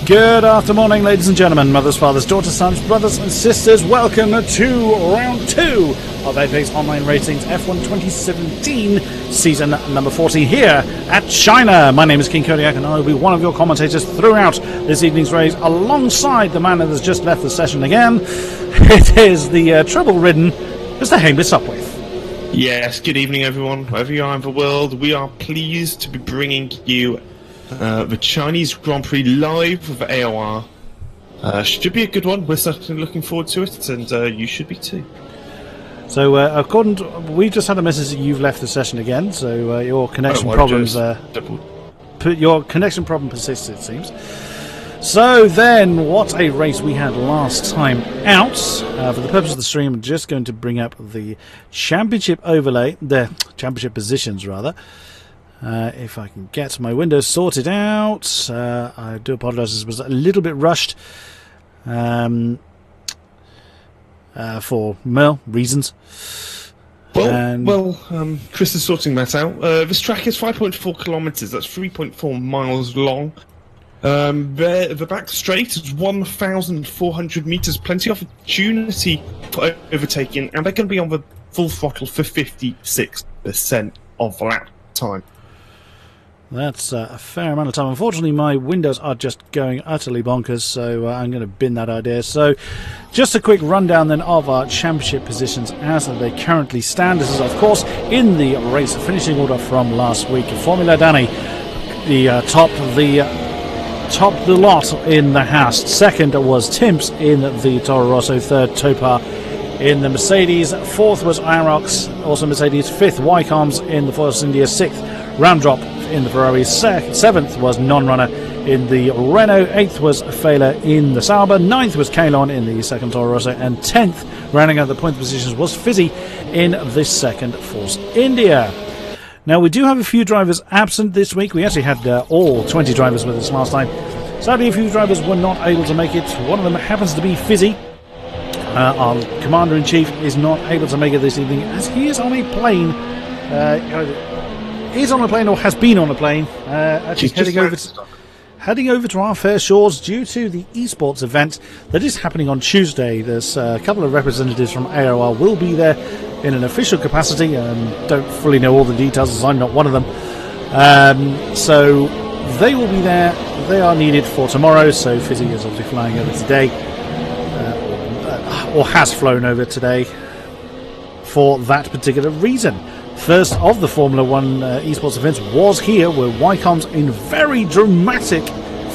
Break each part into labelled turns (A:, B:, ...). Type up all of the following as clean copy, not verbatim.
A: Good afternoon, ladies and gentlemen, mothers, fathers, daughters, sons, brothers and sisters. Welcome to round 2 of Apex Online Racing's F1 2017 season number 40 here at China. My name is King-Kodiak and I will be one of your commentators throughout this evening's race alongside the man that has just left the session again. It is the trouble-ridden Mr. Hamish Sopwith.
B: Yes, good evening everyone, wherever you are in the world. We are pleased to be bringing you the Chinese Grand Prix live with AOR. Should be a good one. We're certainly looking forward to it, and you should be too.
A: So, we just had a message that you've left the session again. So your connection your connection problem persists, it seems. So then, what a race we had last time out. For the purpose of the stream, I'm just going to bring up the championship overlay, the championship positions rather. If I can get my windows sorted out. I do apologise, this was a little bit rushed for reasons.
B: Chris is sorting that out. This track is 5.4 kilometres, that's 3.4 miles long. The back straight is 1,400 metres, plenty of opportunity for overtaking, and they're going to be on the full throttle for 56% of lap time.
A: That's a fair amount of time. Unfortunately, my windows are just going utterly bonkers, so I'm going to bin that idea. So, just a quick rundown then of our championship positions as they currently stand. This is, of course, in the race finishing order from last week. Formula Danny, the top the lot in the Haas. Second was Timps in the Toro Rosso. Third, Topar in the Mercedes. Fourth was Arox, also Mercedes. Fifth, Wycombs in the Force India. Sixth, Ramdrop in the Ferrari. Seventh was Non-Runner in the Renault. Eighth was Fela in the Sauber. Ninth was Kalon in the second Toro Rosso. And 10th, rounding out the point positions, was Fizzy in the second Force India. Now, we do have a few drivers absent this week. We actually had all 20 drivers with us last time. Sadly, a few drivers were not able to make it. One of them happens to be Fizzy. Our Commander-in-Chief is not able to make it this evening as he is on a plane. Is on a plane or has been on a plane, actually heading over to our fair shores due to the esports event that is happening on Tuesday. There's a couple of representatives from AOR will be there in an official capacity. Don't fully know all the details as I'm not one of them. So they will be there. They are needed for tomorrow. So Fizzy is obviously flying over today, or has flown over today for that particular reason. First of the Formula 1 esports events was here, where Wycombs in very dramatic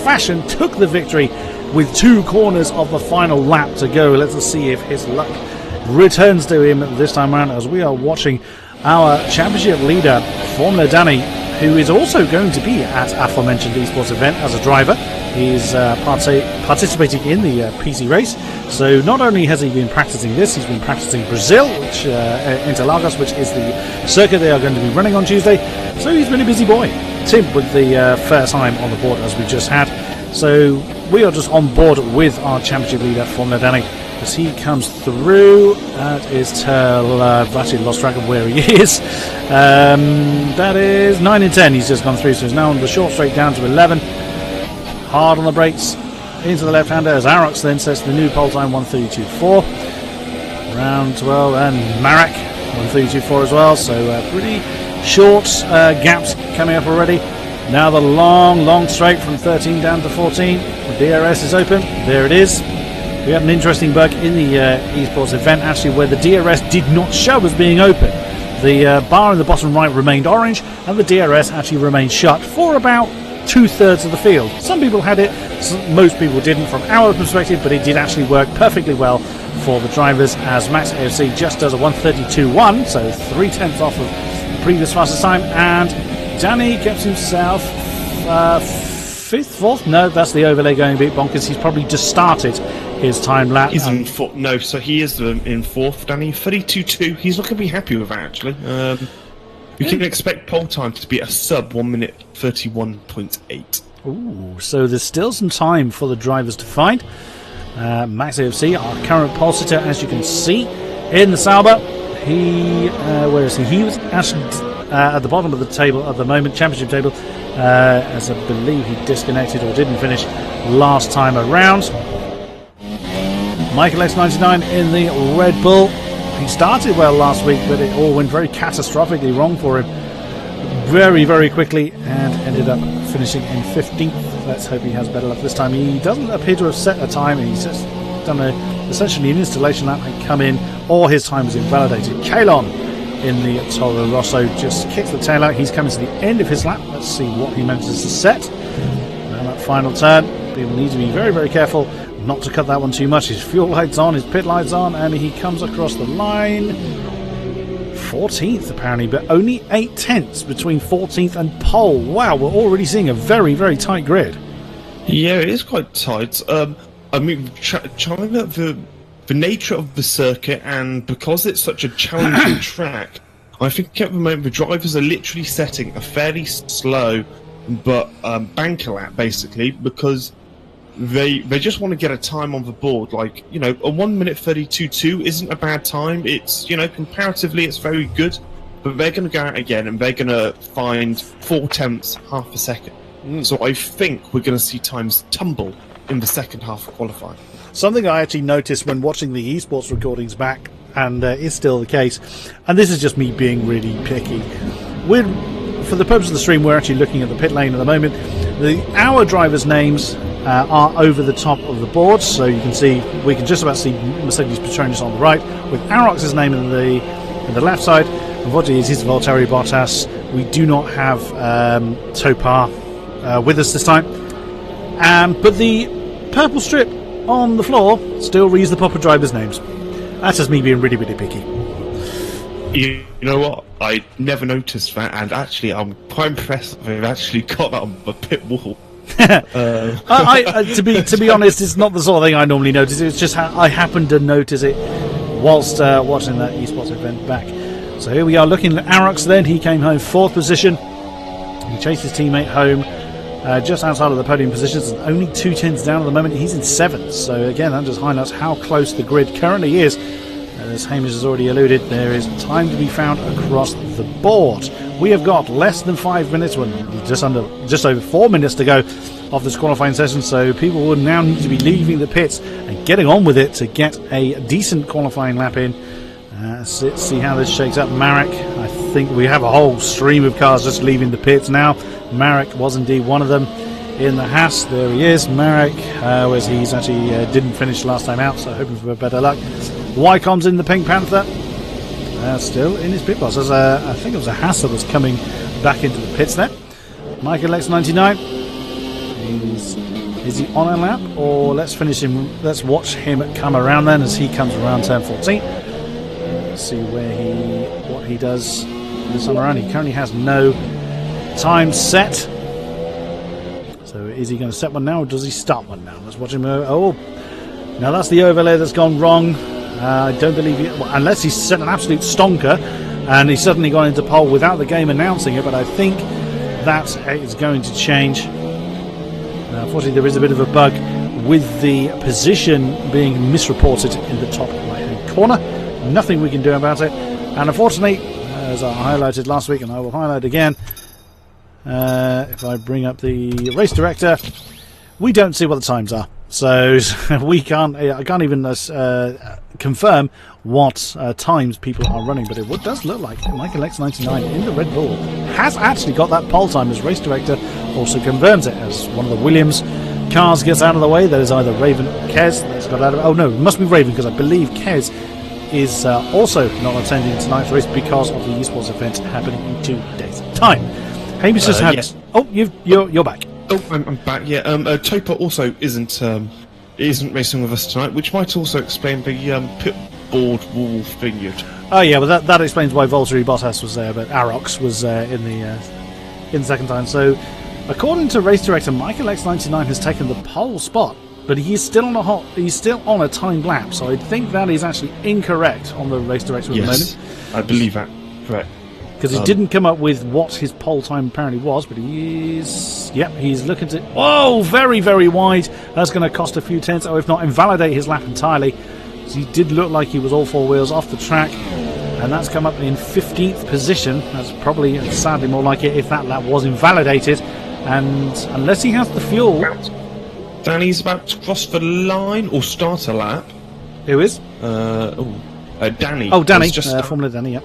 A: fashion took the victory with 2 corners of the final lap to go. Let's see if his luck returns to him this time around, as we are watching our championship leader, Formula Danny, who is also going to be at aforementioned esports event as a driver. He's participating in the PC race. So not only has he been practicing this, he's been practicing Brazil, which Interlagos, which is the circuit they are going to be running on Tuesday. So he's been a busy boy. Tim with the first time on the board as we just had. So we are just on board with our championship leader, Formula Danny, as he comes through. That is I've actually lost track of where he is. That is 9 and 10. He's just gone through, so he's now on the short straight down to 11. Hard on the brakes into the left-hander as Arox then sets the new pole time 1:32.4. Round 12 and Marek 1:32.4 as well. So pretty short gaps coming up already. Now the long straight from 13 down to 14. The DRS is open. There it is. We had an interesting bug in the esports event actually, where the DRS did not show as being open. The bar in the bottom right remained orange and the DRS actually remained shut for about 2/3 of the field. Some people had it, most people didn't from our perspective, but it did actually work perfectly well for the drivers, as Max AOC just does a 1:32.1, so 3/10 off of the previous fastest time, and Danny gets himself 5th, 4th? No, that's the overlay going a bit bonkers. He's probably just started his time lap.
B: He's in 4th. No, so he is in 4th, Danny. 32.2. He's not going to be happy with that, actually. We can expect pole time to be a sub 1 minute 31.8.
A: Ooh, so there's still some time for the drivers to find. Max AFC, our current pole sitter, as you can see in the Sauber. Where is he? He was actually at the bottom of the table at the moment, championship table, as I believe he disconnected or didn't finish last time around. Michael X99 in the Red Bull. He started well last week, but it all went very catastrophically wrong for him very, very quickly and ended up finishing in 15th. Let's hope he has better luck this time. He doesn't appear to have set a time. He's just done essentially an installation lap and come in, or his time was invalidated. Kalon in the Toro Rosso just kicks the tail out. He's coming to the end of his lap. Let's see what he manages to set. Now that final turn, people need to be very, very careful not to cut that one too much. His fuel lights on, his pit lights on, and he comes across the line 14th apparently, but only 8/10 between 14th and pole. Wow, we're already seeing a very, very tight grid.
B: Yeah, it is quite tight. I mean, China, the nature of the circuit, and because it's such a challenging track, I think at the moment the drivers are literally setting a fairly slow but banker lap, basically, because they just want to get a time on the board. Like, you know, a 1 minute 32.2 isn't a bad time. It's, you know, comparatively it's very good, but they're going to go out again and they're going to find 4/10, half a second. So I think we're going to see times tumble in the second half of qualifying.
A: Something I actually noticed when watching the esports recordings back, and is still the case, and this is just me being really picky. For the purpose of the stream, we're actually looking at the pit lane at the moment. Our drivers' names are over the top of the board, so you can see, we can just about see Mercedes Petronas on the right, with Arox's name in the left side. Unfortunately, it is Valtteri Bottas. We do not have Topar with us this time, but the purple strip on the floor still reads the proper drivers' names. That's just me being really, really picky.
B: You know what? I never noticed that, and actually, I'm quite impressed they've actually got that on the pit wall.
A: To be honest, it's not the sort of thing I normally notice. It's just I happened to notice it whilst watching that esports event back. So here we are looking at Arox. Then he came home 4th position. He chased his teammate home just outside of the podium positions, and only 2/10 down at the moment. He's in 7th. So again, that just highlights how close the grid currently is. As Hamish has already alluded, there is time to be found across the board. We have got less than 5 minutes, well, just over 4 minutes to go of this qualifying session, so people will now need to be leaving the pits and getting on with it to get a decent qualifying lap in. Let's see how this shakes up. Marek, I think we have a whole stream of cars just leaving the pits now. Marek was indeed one of them in the Haas. There he is, Marek, whereas he's actually didn't finish last time out, so hoping for better luck. Wycombe's in the Pink Panther, still in his pit box. I think it was a Haas that was coming back into the pits there. Michael X99, is he on a lap, or let's watch him come around then as he comes around turn 14. Let's see what he does this time around. He currently has no time set. So is he going to set one now, or does he start one now? Let's watch him. Oh, now that's the overlay that's gone wrong. I don't believe unless he's set an absolute stonker, and he's suddenly gone into pole without the game announcing it. But I think that is going to change. Unfortunately, there is a bit of a bug with the position being misreported in the top right-hand corner. Nothing we can do about it. And unfortunately, as I highlighted last week, and I will highlight again, if I bring up the race director, we don't see what the times are. So I can't even confirm what times people are running, but it does look like Michael X99 in the Red Bull has actually got that pole time, as race director also confirms it, as one of the Williams cars gets out of the way. That is either Raven or Kez that's got out of it. Oh no, it must be Raven, because I believe Kez is also not attending tonight's race because of the esports event happening in 2 days' time. Hamish just had... Yes. Oh, you're back.
B: Oh, I'm back. Yeah. Topa also isn't racing with us tonight, which might also explain the pit board wall thingy.
A: Oh yeah, well that explains why Valtteri Bottas was there, but Arox was in the second time. So, according to race director, Michael X99 has taken the pole spot, but he's still on a timed lap. So I think that is actually incorrect on the race director at the moment.
B: I believe that. Correct.
A: Because he didn't come up with what his pole time apparently was, but he's looking to... Whoa, very, very wide. That's going to cost a few tenths, or if not, invalidate his lap entirely. So he did look like he was all 4 wheels off the track. and that's come up in 15th position. That's probably, sadly, more like it if that lap was invalidated. And unless he has the fuel...
B: Danny's about to cross the line or start a lap.
A: Who is?
B: Danny.
A: Oh, Danny. Formula Danny, yep.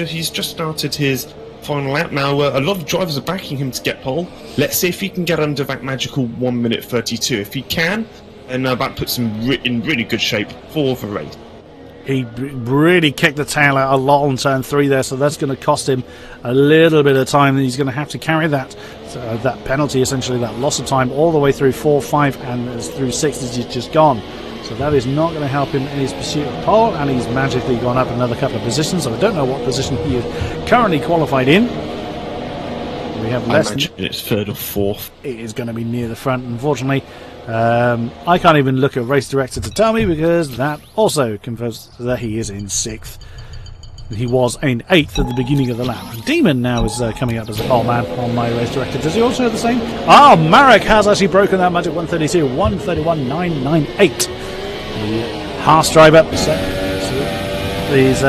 B: He's just started his final lap. Now, a lot of drivers are backing him to get pole. Let's see if he can get under that magical 1 minute 32. If he can, then that puts him in really good shape for the race.
A: He really kicked the tail out a lot on turn 3 there, so that's going to cost him a little bit of time, and he's going to have to carry that penalty, essentially that loss of time, all the way through 4, 5, and through 6 as he's just gone. So that is not going to help him in his pursuit of pole, and he's magically gone up another couple of positions, so I don't know what position he is currently qualified in. We have less than...
B: it's 3rd or 4th.
A: It is going to be near the front, unfortunately. I can't even look at Race Director to tell me, because that also confirms that he is in 6th. He was in 8th at the beginning of the lap. Demon now is coming up as a pole man on my Race Director. Does he also have the same? Marek has actually broken that magic 132, 131.998. The Haas driver is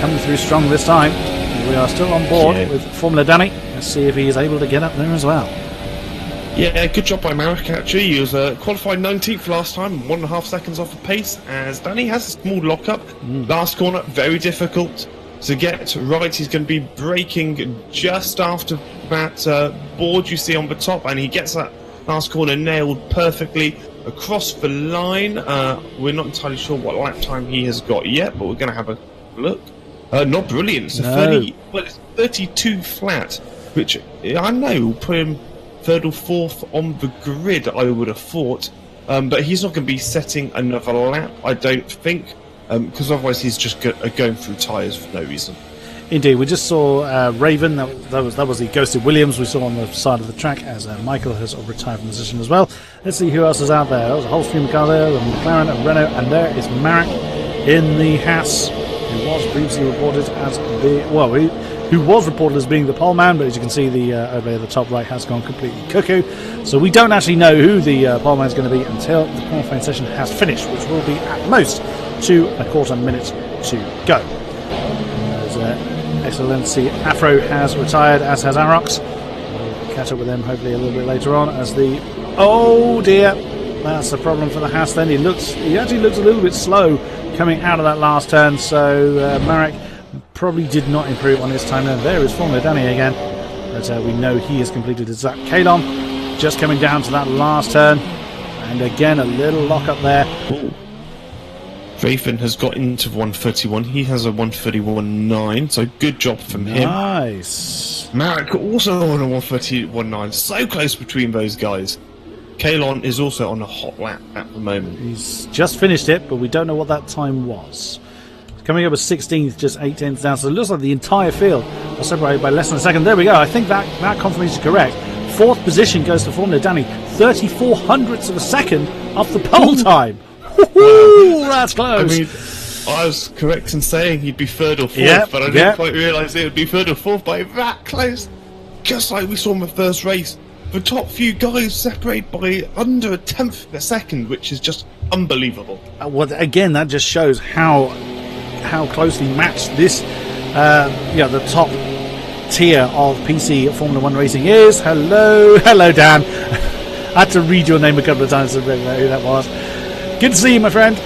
A: coming through strong this time. We are still on board with Formula Danny. Let's see if he is able to get up there as well.
B: Yeah, good job by Marek, actually. He was qualified 19th last time, 1.5 seconds off the pace, as Danny has a small lockup. Last corner, very difficult to get right. He's going to be braking just after that board you see on the top, and he gets that last corner nailed perfectly across the line. We're not entirely sure what lap time he has got yet, but we're going to have a look. Not brilliant. It's 32 flat, which I know will put him 3rd or 4th on the grid, I would have thought. But he's not going to be setting another lap, I don't think, because otherwise he's just going through tyres for no reason.
A: Indeed, we just saw Raven. That was the Ghosted Williams we saw on the side of the track, as Michael has retired from the position as well. Let's see who else is out there. There's a whole stream of cars there, and McLaren and Renault, and there is Marek in the Haas, who was previously reported as who was reported as being the pole man, but as you can see, the over at the top right has gone completely cuckoo. So we don't actually know who the pole man is going to be until the qualifying session has finished, which will be at most 2.25 minutes to go. Excellency Afro has retired, as has Arox. We'll catch up with him hopefully a little bit later on. As the that's the problem for the Haas. Then he actually looks a little bit slow coming out of that last turn. So Marek probably did not improve on his time. And there is Formula Danny again, but we know he has completed his lap. Kalon just coming down to that last turn, and again a little lock up there.
B: Raven has got into 131. He has a 131.9, so good job from him.
A: Nice.
B: Marek also on a 131.9. So close between those guys. Kalon is also on a hot lap at the moment.
A: He's just finished it, but we don't know what that time was. Coming up as 16th, just 8 tenths down. So it looks like the entire field was separated by less than a second. There we go. I think that confirmation is correct. 4th position goes to Formula Danny. 34 hundredths of a second off the pole time. Woo-hoo, that's close.
B: I mean, I was correct in saying he'd be 3rd or 4th, but I didn't quite realise it would be 3rd or 4th by that close. Just like we saw in the first race. The top few guys separate by under a tenth of a second, which is just unbelievable.
A: Well, again, that just shows how closely matched this, the top tier of PC Formula 1 racing is. Hello, Dan. I had to read your name a couple of times to remember who that was. Good to see you, my friend.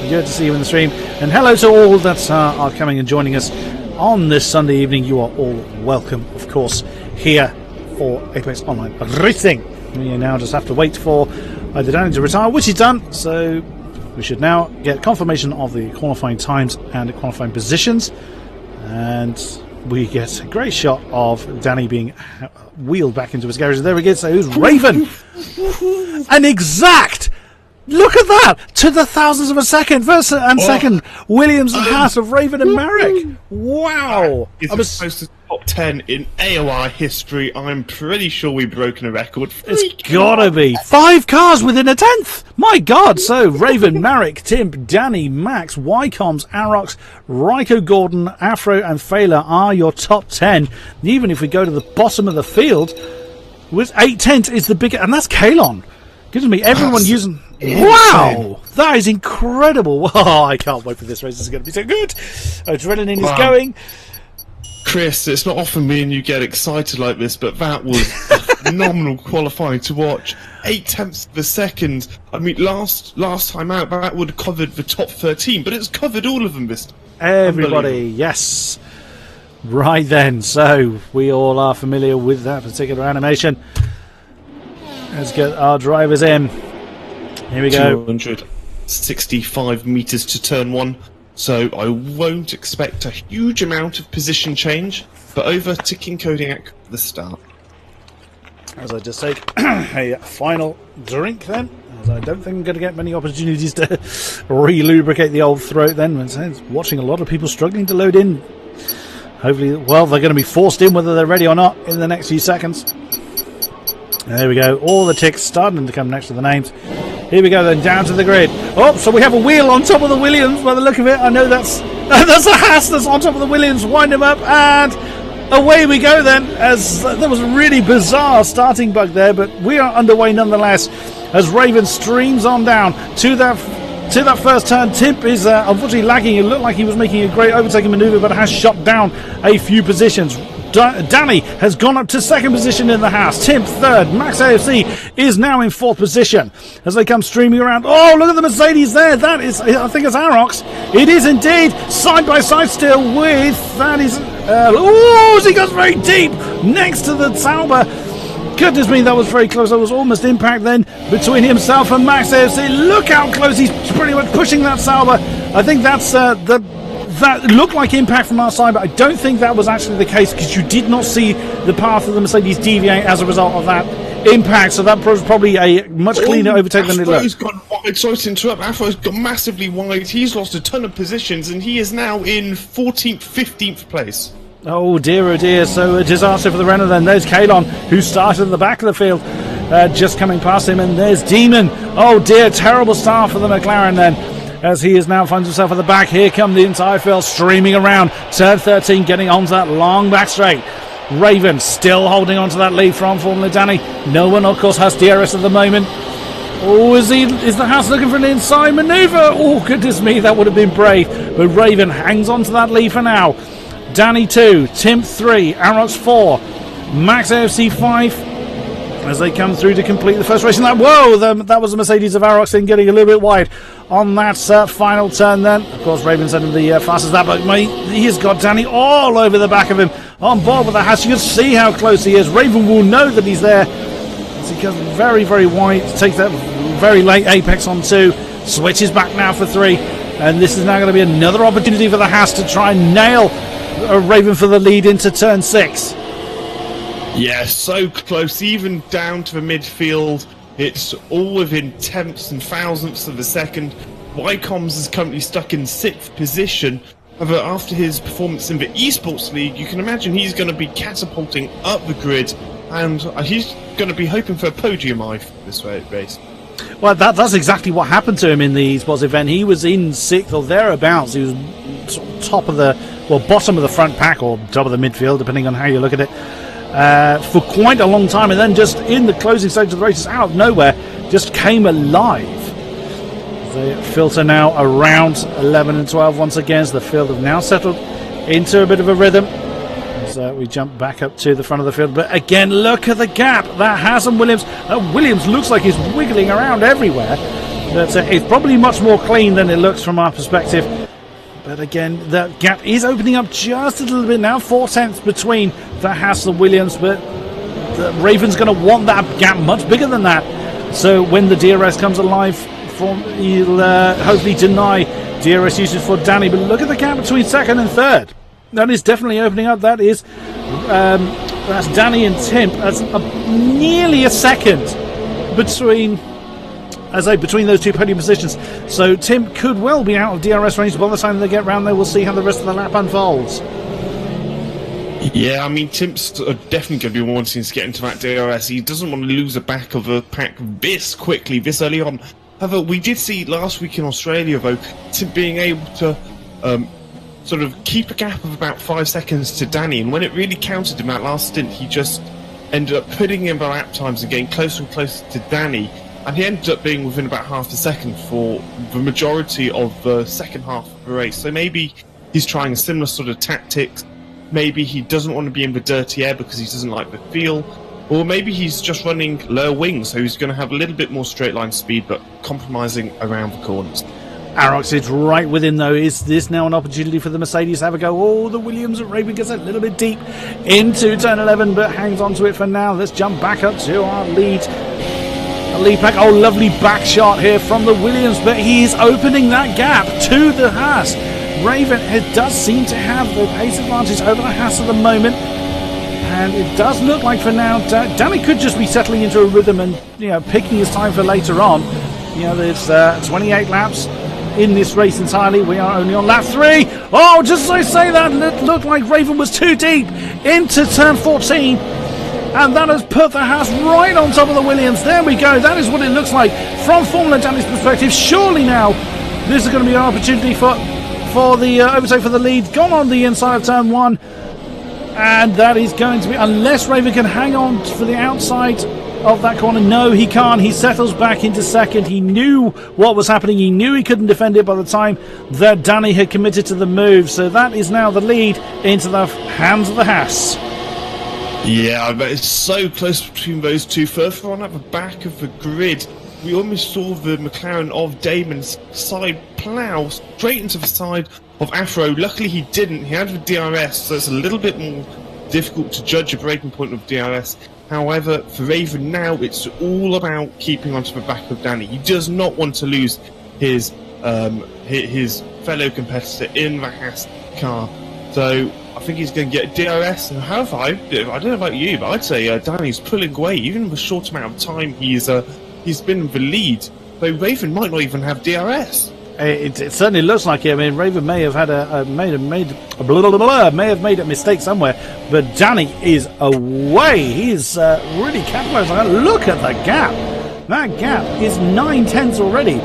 A: Good to see you in the stream. And hello to all that are coming and joining us on this Sunday evening. You are all welcome, of course, here for Apex Online Racing. We now just have to wait for either Danny to retire, which he's done, so we should now get confirmation of the qualifying times and the qualifying positions, and we get a great shot of Danny being wheeled back into his garage. There we go. So who's Raven? An exact, look at that, to the thousands of a second. First and second, Williams and Haas of Raven and Marek. Wow.
B: It's supposed to top 10 in AOR history. I'm pretty sure we've broken a record.
A: It's gotta be 5 cars within a tenth. My God! So Raven, Marek, Tim, Danny, Max, Wycombs, Arox, Ryko, Gordon, Afro, and Failer are your top 10. Even if we go to the bottom of the field, with 8 tenths is the biggest, and that's Kalon. Goodness me, everyone using. Wow! That is incredible. Oh, I can't wait for this race. It's going to be so good. Adrenaline is going.
B: Chris, it's not often me and you get excited like this, but that was a phenomenal qualifying to watch. 0.8 of a second. I mean, last time out, that would have covered the top 13, but it's covered all of them this time.
A: Everybody, yes. Right then, so we all are familiar with that particular animation. Let's get our drivers in. Here we go.
B: 265 metres to turn 1. So I won't expect a huge amount of position change, but over to King-Kodiak at the start.
A: As I just take a final drink then, as I don't think I'm going to get many opportunities to re-lubricate the old throat then. Watching a lot of people struggling to load in. Hopefully, well, they're going to be forced in whether they're ready or not in the next few seconds. There we go. All the ticks starting to come next to the names. Here we go then, down to the grid. Oh, so we have a wheel on top of the Williams by the look of it. I know that's a Haas that's on top of the Williams. Wind him up and away we go then, as there was a really bizarre starting bug there, but we are underway nonetheless as Raven streams on down to that first turn. Timp is unfortunately lagging. It looked like he was making a great overtaking manoeuvre, but has shot down a few positions. Danny has gone up to second position in the Haas. Timp third. Max AFC is now in fourth position as they come streaming around. Oh, look at the Mercedes there. That is, I think it's Arox. It is indeed side by side still with that is. Oh, he goes very deep next to the Sauber. Goodness me, that was very close. That was almost impact then between himself and Max AFC. Look how close he's pretty much pushing that Sauber. I think that's that looked like impact from our side, but I don't think that was actually the case because you did not see the path of the Mercedes deviate as a result of that impact. So that was probably a much cleaner overtake than it looked.
B: Afro's gone wide. Sorry to interrupt. Afro's gone massively wide. He's lost a ton of positions, and he is now in 14th, 15th place.
A: Oh dear, so a disaster for the Renault then. There's Kalon, who started at the back of the field, just coming past him, and there's Demon. Oh dear, terrible start for the McLaren then, as he is now finds himself at the back. Here come the entire field streaming around. Turn 13 getting onto that long back straight. Raven still holding on to that lead from Formula Danny. No one of course has DRS at the moment. Oh, is the Haas looking for an inside manoeuvre? Oh goodness me, that would have been brave, but Raven hangs on to that lead for now. Danny 2, Tim 3, Arox 4, Max AFC 5 as they come through to complete the first race. And that was the Mercedes of Arox in getting a little bit wide on that final turn then. Of course, Raven's under the fastest that, but he has got Danny all over the back of him on board with the Haas. You can see how close he is. Raven will know that he's there as he goes very, very wide, takes that very late apex on 2, switches back now for 3, and this is now going to be another opportunity for the Haas to try and nail Raven for the lead into turn 6.
B: Yeah, so close, even down to the midfield. It's all within tenths and thousandths of a second. Wycombs is currently stuck in 6th position. However, after his performance in the Esports League, you can imagine he's going to be catapulting up the grid, and he's going to be hoping for a podium for this race.
A: Well, that's exactly what happened to him in the Esports event. He was in 6th or thereabouts. He was bottom of the front pack or top of the midfield, depending on how you look at it, for quite a long time, and then just in the closing stage of the races, out of nowhere, just came alive. The filter now around 11 and 12 once again, as the field have now settled into a bit of a rhythm. So we jump back up to the front of the field, but again, look at the gap that has on Williams. Williams looks like he's wiggling around everywhere, but it's probably much more clean than it looks from our perspective. But again, the gap is opening up just a little bit now, 4/10 between the Haas and Williams, but the Raven's going to want that gap much bigger than that. So when the DRS comes alive, he'll hopefully deny DRS usage for Danny. But look at the gap between second and third. That is definitely opening up. That's Danny and Timp. That's nearly a second between those two podium positions. So Tim could well be out of DRS range by the time they get round there. We'll see how the rest of the lap unfolds.
B: Yeah, I mean, Tim's definitely going to be wanting to get into that DRS. He doesn't want to lose a back of a pack this quickly, this early on. However, we did see last week in Australia, though, Tim being able to sort of keep a gap of about 5 seconds to Danny, and when it really counted him that last stint, he just ended up putting in the lap times and getting closer and closer to Danny. and he ended up being within about half a second for the majority of the second half of the race. So maybe he's trying a similar sort of tactics. Maybe he doesn't want to be in the dirty air because he doesn't like the feel. Or maybe he's just running lower wings, so he's going to have a little bit more straight line speed, but compromising around the corners.
A: Arox is right with him, though. Is this now an opportunity for the Mercedes to have a go? Oh, the Williams at Raven gets a little bit deep into turn 11, but hangs on to it for now. Let's jump back up to our lead. A lead pack. Oh, lovely back shot here from the Williams, but he is opening that gap to the Haas. Raven does seem to have the pace advantage over the Haas at the moment. And it does look like for now, Danny could just be settling into a rhythm and, picking his time for later on. There's 28 laps in this race entirely. We are only on lap 3. Oh, just as I say that, it looked like Raven was too deep into turn 14. And that has put the Haas right on top of the Williams. There we go. That is what it looks like from Formula Danny's perspective. Surely now, this is going to be an opportunity for the overtake for the lead. Gone on the inside of turn 1. And that is going to be, unless Raven can hang on for the outside of that corner. No, he can't. He settles back into second. He knew what was happening. He knew he couldn't defend it by the time that Danny had committed to the move. So that is now the lead into the hands of the Haas.
B: Yeah, but it's so close between those two. Further on at the back of the grid, we almost saw the McLaren of Damon's side plough straight into the side of Afro. Luckily he didn't. He had the DRS, so it's a little bit more difficult to judge a braking point with DRS. However, for Raven now, it's all about keeping onto the back of Danny. He does not want to lose his fellow competitor in the Haas car. So I think he's going to get DRS. And however, I don't know about you, but I'd say Danny's pulling away. Even in the short amount of time he's been in the lead. So Raven might not even have DRS.
A: It certainly looks like it. I mean, Raven may have had may have made a mistake somewhere, but Danny is away. He's really capitalised on that. Look at the gap. That gap is 9/10 already.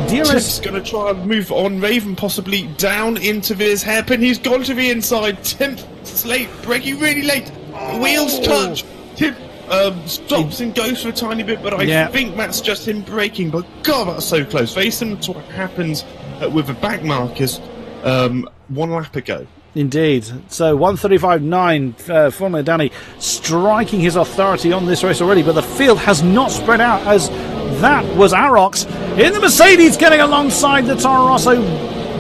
B: Timp's going to try and move on. Raven possibly down into this hairpin. He's gone to the inside. Timp's late, braking really late. Wheels touch. Timp stops and goes for a tiny bit, but I think that's just him braking. But God, that's so close. Very similar to what happened with the back markers 1 lap ago.
A: Indeed. So 1:35.9, Formula Danny striking his authority on this race already, but the field has not spread out, as that was Arox in the Mercedes getting alongside the Toro Rosso,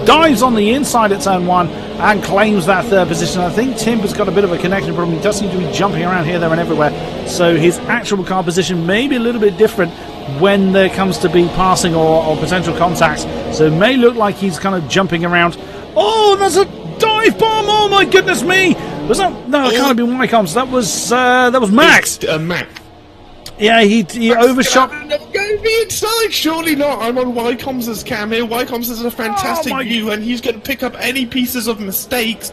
A: dives on the inside at turn 1 and claims that third position. I think Tim has got a bit of a connection problem. He does seem to be jumping around here, there and everywhere, so his actual car position may be a little bit different when there comes to be passing or potential contacts, so it may look like he's kind of jumping around. Oh, there's a dive bomb! Oh my goodness me! Was that? No, it can't have been Wycombe's. That was Max.
B: Max.
A: Yeah, he overshot.
B: Go the inside. Surely not. I'm on Wycombe's cam here. Wycombe's has a fantastic view, and he's going to pick up any pieces of mistakes.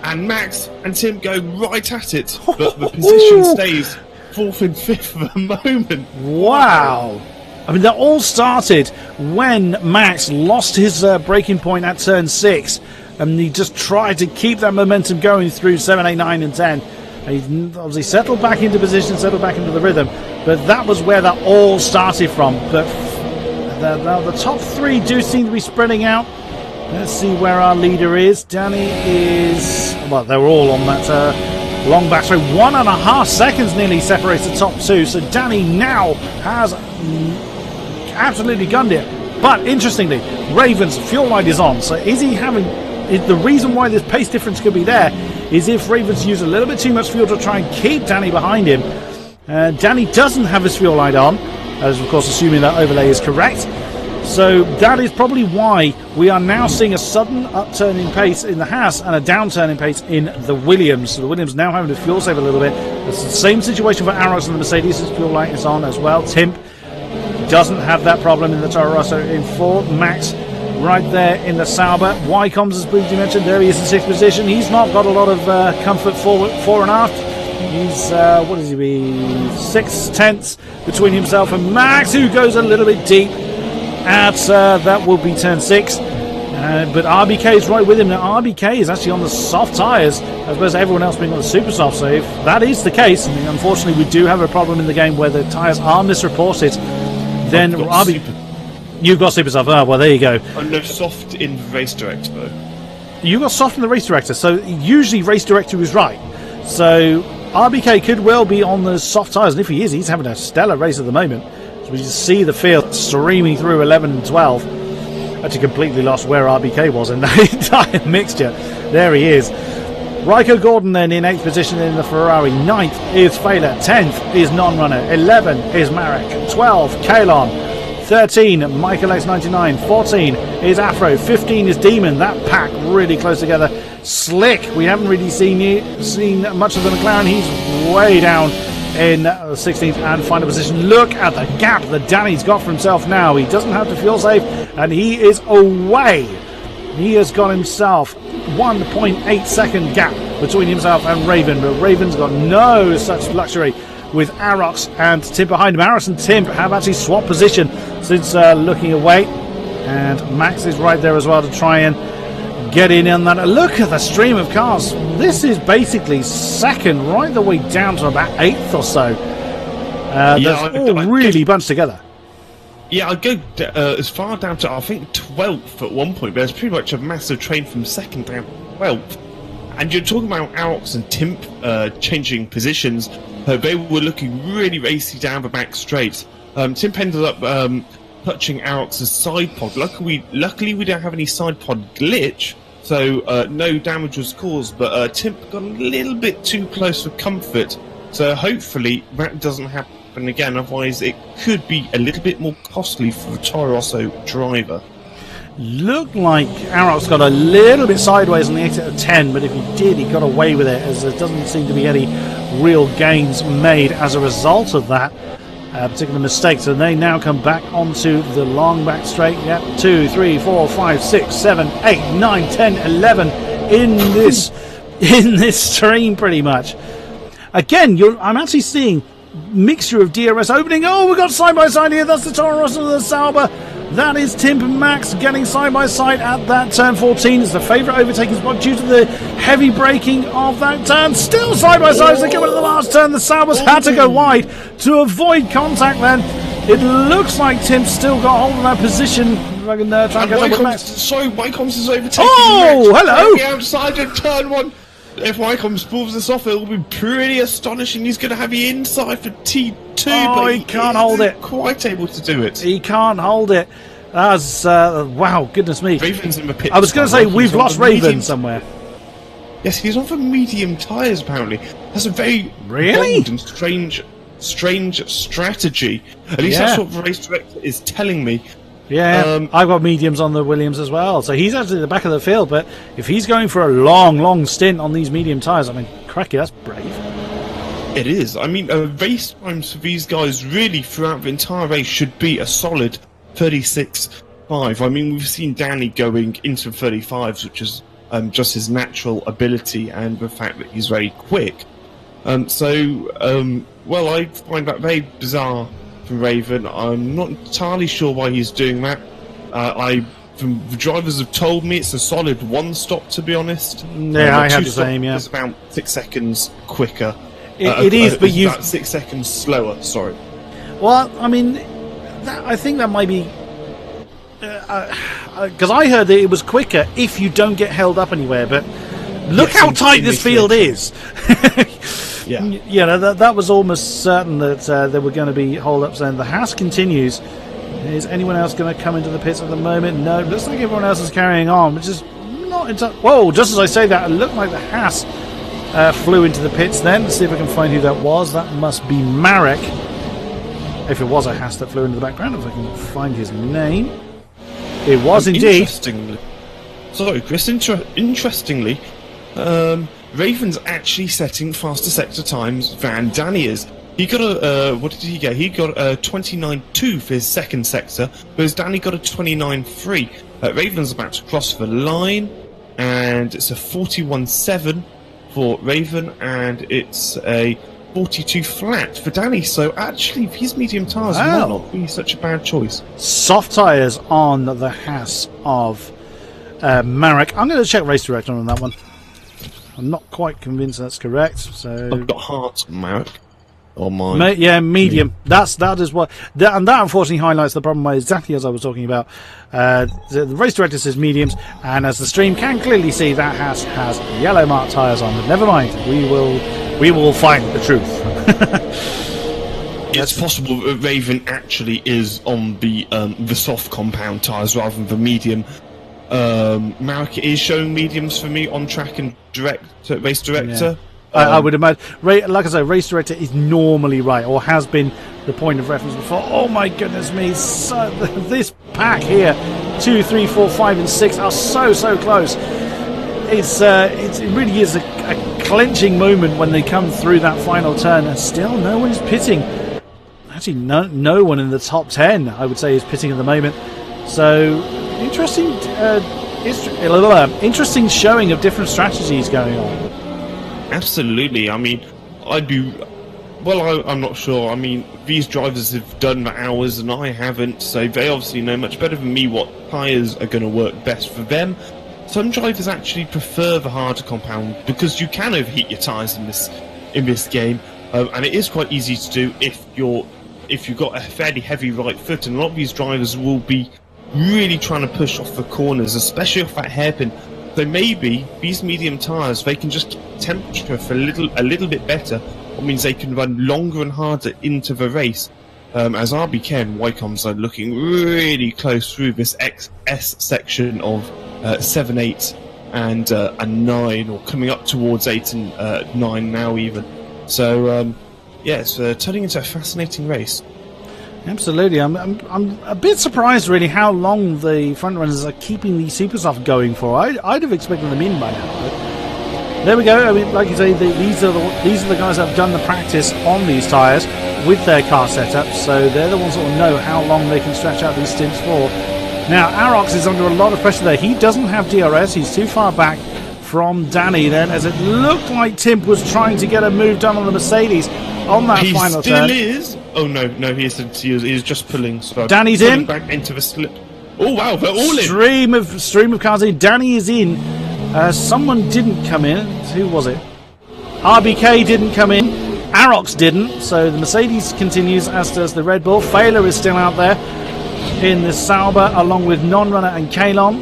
B: And Max and Tim go right at it, but the position stays 4th and 5th for the moment.
A: Wow. I mean, that all started when Max lost his braking point at turn 6, and he just tried to keep that momentum going through 7, 8, 9 and 10. He obviously settled back into position, settled back into the rhythm, but that was where that all started from. But the top 3 do seem to be spreading out. Let's see where our leader is. Danny is... Well, they were all on that long back straight. 1.5 seconds nearly separates the top 2, so Danny now has absolutely gunned it. But interestingly, Raven's fuel light is on, so is he having... The reason why this pace difference could be there is if Ravens use a little bit too much fuel to try and keep Danny behind him. Danny doesn't have his fuel light on, as of course assuming that overlay is correct. So that is probably why we are now seeing a sudden upturn in pace in the Haas and a downturn in pace in the Williams. So the Williams now having to fuel save a little bit. It's the same situation for Arox and the Mercedes. His fuel light is on as well. Timp doesn't have that problem in the Toro Rosso in 4th. Max right there in the Sauber. Wycombe's, as briefly mentioned, there he is in 6th position. He's not got a lot of comfort fore and aft. He's, what does he be? 6 tenths between himself and Max, who goes a little bit deep at, that will be turn 6. But RBK is right with him. Now, RBK is actually on the soft tyres, as opposed to everyone else being on the super soft. So if that is the case, I mean, unfortunately, we do have a problem in the game where the tyres are misreported. Then you've got super soft. Oh, well, there you go.
B: Oh, no, soft in race director though.
A: You got soft in the race director, so usually race director is right. So RBK could well be on the soft tyres, and if he is, he's having a stellar race at the moment. So we just see the field streaming through 11 and 12. Actually completely lost where RBK was in that entire mixture. There he is. Raiko Gordon then in 8th position in the Ferrari. 9th is Failer. 10th is Non-Runner. 11 is Marek. 12, Kalon. 13, Michael X99. 14 is Afro. 15 is Demon. That pack really close together. Slick, we haven't really seen much of the McLaren. He's way down in 16th and final position. Look at the gap that Danny's got for himself now. He doesn't have to fuel save, and he is away. He has got himself 1.8 second gap between himself and Raven, but Raven's got no such luxury with Arox and Tim behind him. Arox and Tim have actually swapped position since looking away, and Max is right there as well to try and get in on that. Look at the stream of cars. This is basically second right the way down to about 8th or so. That's all really bunched together.
B: Yeah, I'd go as far down to, I think, 12th at one point, but there's pretty much a massive train from 2nd down to 12th. And you're talking about Arox and Timp changing positions. They were looking really racy down the back straight. Timp ended up touching Arox's side pod. Luckily, we don't have any side pod glitch, so no damage was caused, but Timp got a little bit too close for comfort. So hopefully that doesn't happen again, otherwise it could be a little bit more costly for the Toro Rosso driver.
A: Looked like Arox got a little bit sideways on the exit of 10, but if he did, he got away with it, as there doesn't seem to be any real gains made as a result of that particular mistake. So they now come back onto the long back straight. Yep, 2, 3, 4, 5, 6, 7, 8, 9, 10, 11 in this stream pretty much. Again, I'm actually seeing mixture of DRS opening. Oh, we've got side by side here. That's the Toro Rosso and the Sauber. That is Tim and Max getting side by side at that turn 14. It's the favourite overtaking spot due to the heavy braking of that turn. Still side by side as they come into the last turn. The Saubers had to go wide to avoid contact then. It looks like Tim's still got hold of that position. If I can try and get up with Max.
B: Sorry, Wycombs is overtaking
A: Oh,
B: Max.
A: hello!
B: Outside of turn 1. If Wycombs pulls this off, it will be pretty astonishing. He's going to have the inside for T2,
A: but
B: he
A: can't hold it.
B: Quite able to do it.
A: He can't hold it. That's wow, goodness me.
B: Raven's in the pit.
A: I was going to say we've lost Raven somewhere.
B: Yes, he's on for medium tyres apparently. That's a very
A: really
B: bold and strange strategy. At least that's what the race director is telling me.
A: Yeah, I've got mediums on the Williams as well. So he's actually at the back of the field, but if he's going for a long stint on these medium tyres, I mean, cracky, that's brave.
B: It is. I mean, race times for these guys really throughout the entire race should be a solid 36.5. I mean, we've seen Danny going into 35s, which is just his natural ability and the fact that he's very quick. Well, I find that very bizarre from Raven. I'm not entirely sure why he's doing that. From the drivers have told me it's a solid one stop, to be honest.
A: Yeah, I have the same. Yeah,
B: it's about 6 seconds quicker.
A: It is, but you
B: about 6 seconds slower. Sorry.
A: Well, I mean, I think that might be because I heard that it was quicker if you don't get held up anywhere. But look how tight this field is.
B: Yeah,
A: you know, that was almost certain that there were going to be hold-ups, and the Haas continues. Is anyone else going to come into the pits at the moment? No, looks like everyone else is carrying on, which is not entirely... Whoa, just as I say that, it looked like the Haas flew into the pits then. Let's see if I can find who that was. That must be Marek. If it was a Haas that flew into the background, if I can find his name. It was indeed.
B: Sorry, Chris, interestingly... Raven's actually setting faster sector times than Danny is. He got a what did he get? He got a 29.2 for his second sector, whereas Danny got a 29.3. Raven's about to cross the line, and it's a 41.7 for Raven, and it's a 42 flat for Danny. So actually, his medium tyres might not be such a bad choice.
A: Soft tyres on the Haas of Marek. I'm going to check race director on that one. I'm not quite convinced that's correct. So
B: I've got hearts, Marek. on mine.
A: Yeah, medium. That is what, and that unfortunately highlights the problem exactly as I was talking about. The race director says mediums, and as the stream can clearly see, that has yellow marked tyres on. But never mind, we will find the truth.
B: It's possible that Raven actually is on the soft compound tyres rather than the medium. Marek is showing mediums for me on track and race director.
A: Yeah. I would imagine, like I say, race director is normally right, or has been the point of reference before. Oh my goodness me! So, this pack here, 2, 3, 4, 5, and 6 are so close. It really is a clenching moment when they come through that final turn, and still no one is pitting. Actually, no one in the top 10, I would say, is pitting at the moment. So interesting showing of different strategies going on.
B: Absolutely. I mean, I'm not sure. I mean, these drivers have done the hours and I haven't, so they obviously know much better than me what tyres are going to work best for them. Some drivers actually prefer the harder compound because you can overheat your tyres in this game, and it is quite easy to do if you've got a fairly heavy right foot, and a lot of these drivers will be really trying to push off the corners, especially off that hairpin. So maybe these medium tyres, they can just keep temperature for a little bit better. It means they can run longer and harder into the race. As RBK and Wycombs are looking really close through this XS section of 7, 8 and 9, or coming up towards 8 and 9 now even. So it's turning into a fascinating race.
A: Absolutely. I'm a bit surprised, really, how long the front runners are keeping the super soft going for. I'd have expected them in by now. But there we go. I mean, like you say, these are the guys that have done the practice on these tyres with their car setups, so they're the ones that will know how long they can stretch out these stints for. Now, Arox is under a lot of pressure there. He doesn't have DRS. He's too far back from Danny then, as it looked like Timp was trying to get a move done on the Mercedes on that final turn.
B: He still is. Oh no, he is just pulling. So
A: Danny's in.
B: Back into the slip. Oh wow, they're all
A: in. Stream of cars in. Danny is in. Someone didn't come in. Who was it? RBK didn't come in. Arox didn't. So the Mercedes continues, as does the Red Bull. Failer is still out there in the Sauber, along with Non-Runner and Kalon.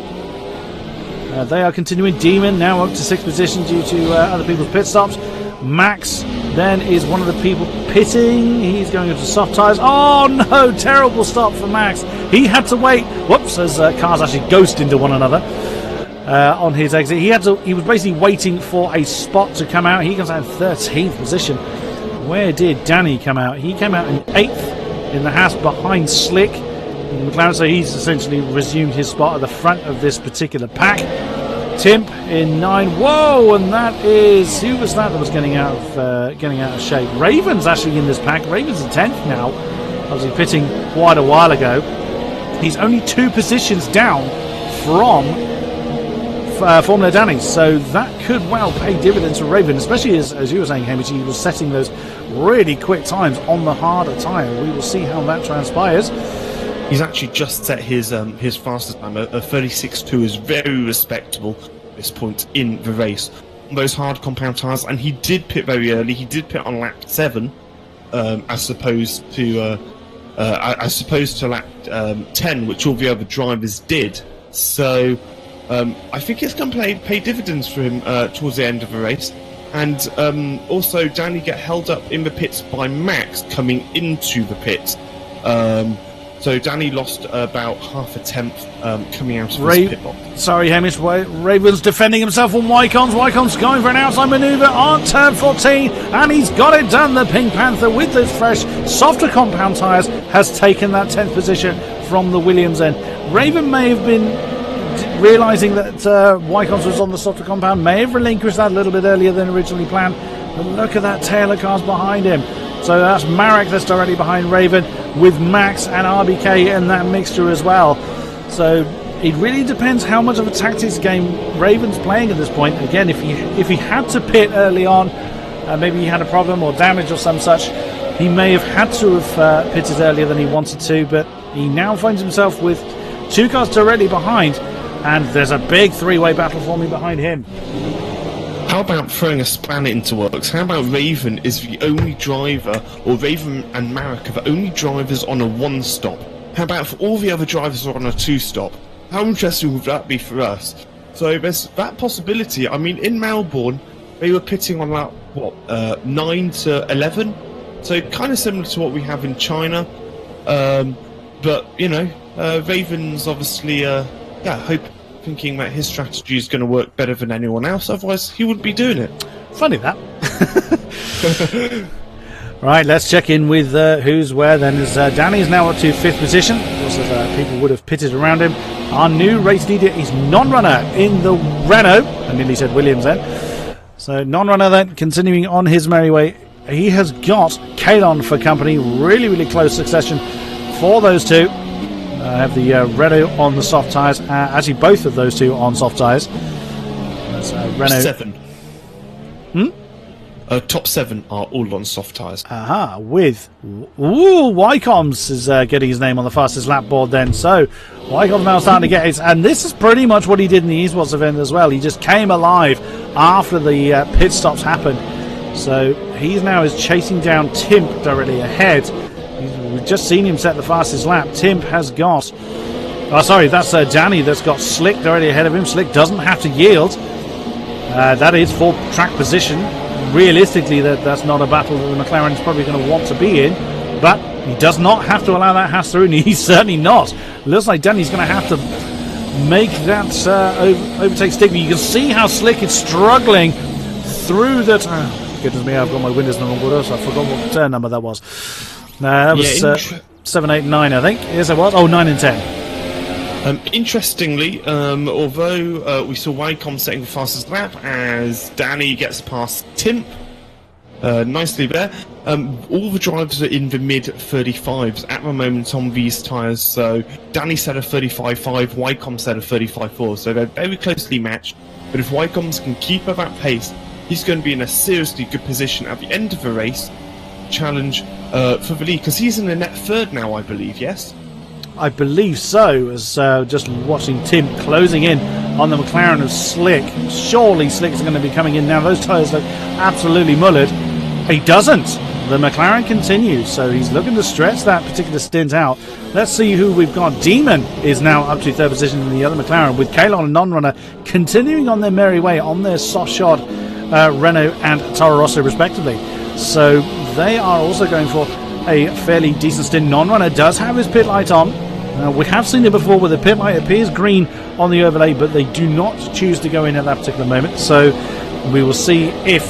A: They are continuing. Demon now up to 6th position due to other people's pit stops. Max then is one of the people pitting. He's going into soft tyres. Oh no, terrible stop for Max. He had to wait. Whoops, as cars actually ghost into one another on his exit. He was basically waiting for a spot to come out. He comes out in 13th position. Where did Danny come out? He came out in 8th in the Haas behind Slick in McLaren, so he's essentially resumed his spot at the front of this particular pack. Timp in 9. Whoa, and that is, who was that was getting out of shape? Raven's actually in this pack. Raven's in 10th now, obviously pitting quite a while ago. He's only 2 positions down from Formula Danny, so that could well pay dividends for Raven, especially as you were saying, Hamish, he was setting those really quick times on the harder tyre. We will see how that transpires.
B: He's actually just set his fastest time. A 36.2 is very respectable at this point in the race on those hard compound tyres, and he did pit very early. He did pit on lap 7, as opposed to lap 10, which all the other drivers did. So I think it's going to pay dividends for him towards the end of the race. And also, Danny get held up in the pits by Max coming into the pits. So Danny lost about half a tenth coming out of his pit box.
A: Sorry, Hamish. Raven's defending himself on Wycombs. Wycombs going for an outside manoeuvre on turn 14, and he's got it done. The Pink Panther, with those fresh, softer compound tyres, has taken that 10th position from the Williams end. Raven may have been realising that Wycombs was on the softer compound, may have relinquished that a little bit earlier than originally planned. But look at that tail of cars behind him. So that's Marek that's directly behind Raven, with Max and RBK in that mixture as well. So it really depends how much of a tactics game Raven's playing at this point. Again, if he had to pit early on, maybe he had a problem or damage or some such, he may have had to have pitted earlier than he wanted to, but he now finds himself with 2 cars directly behind, and there's a big 3-way battle forming behind him.
B: How about throwing a spanner into works? How about Raven is the only driver, or Raven and Marek are the only drivers on a 1-stop? How about if all the other drivers are on a 2-stop? How interesting would that be for us? So there's that possibility. I mean, in Melbourne, they were pitting on about, 9 to 11? So kind of similar to what we have in China. But, you know, Raven's obviously, thinking that his strategy is going to work better than anyone else, otherwise he wouldn't be doing it.
A: Funny that. Right, let's check in with who's where then. As Danny is now up to 5th position. Of course, as people would have pitted around him. Our new race leader is Non-Runner in the Renault. I nearly said Williams then. So Non-Runner then continuing on his merry way. He has got Kalon for company. Really, really close succession for those two. I have the Renault on the soft tyres. Actually, both of those two on soft tyres. Renault
B: 7. Top 7 are all on soft tyres.
A: Aha, with Wycombs is getting his name on the fastest lap board then. So Wycombs now starting to get his, and this is pretty much what he did in the esports event as well. He just came alive after the pit stops happened. So he's now is chasing down Timp directly ahead. We've just seen him set the fastest lap. Timp has got... Oh, sorry, that's Danny that's got Slick directly ahead of him. Slick doesn't have to yield. That is for track position. Realistically, that's not a battle that the McLaren is probably going to want to be in. But he does not have to allow that Haas through, and he's certainly not. Looks like Danny's going to have to make that overtake stick. You can see how Slick is struggling through that... Oh, goodness me, I've got my windows no longer, so I forgot what turn number that was. That was 7, 8, 9, I think. Yes, it was. Oh, 9 and 10.
B: Interestingly, although we saw Wycombe setting the fastest lap as Danny gets past Timp, nicely there, all the drivers are in the mid-35s at the moment on these tyres. So Danny set a 35.5, Wycombe set a 35.4, so they're very closely matched. But if Wycombe can keep up that pace, he's going to be in a seriously good position at the end of the race. Challenge for the lead, because he's in the net 3rd now, I believe, yes?
A: I believe so, as just watching Tim closing in on the McLaren of Slick. Surely Slick's going to be coming in now. Those tyres look absolutely mullered. He doesn't. The McLaren continues, so he's looking to stretch that particular stint out. Let's see who we've got. Demon is now up to 3rd position in the other McLaren, with Kalon and Non-Runner continuing on their merry way on their soft shod Renault and Toro Rosso respectively. So they are also going for a fairly decent stint. Non-Runner does have his pit light on. We have seen it before where the pit light appears green on the overlay, but they do not choose to go in at that particular moment. So we will see if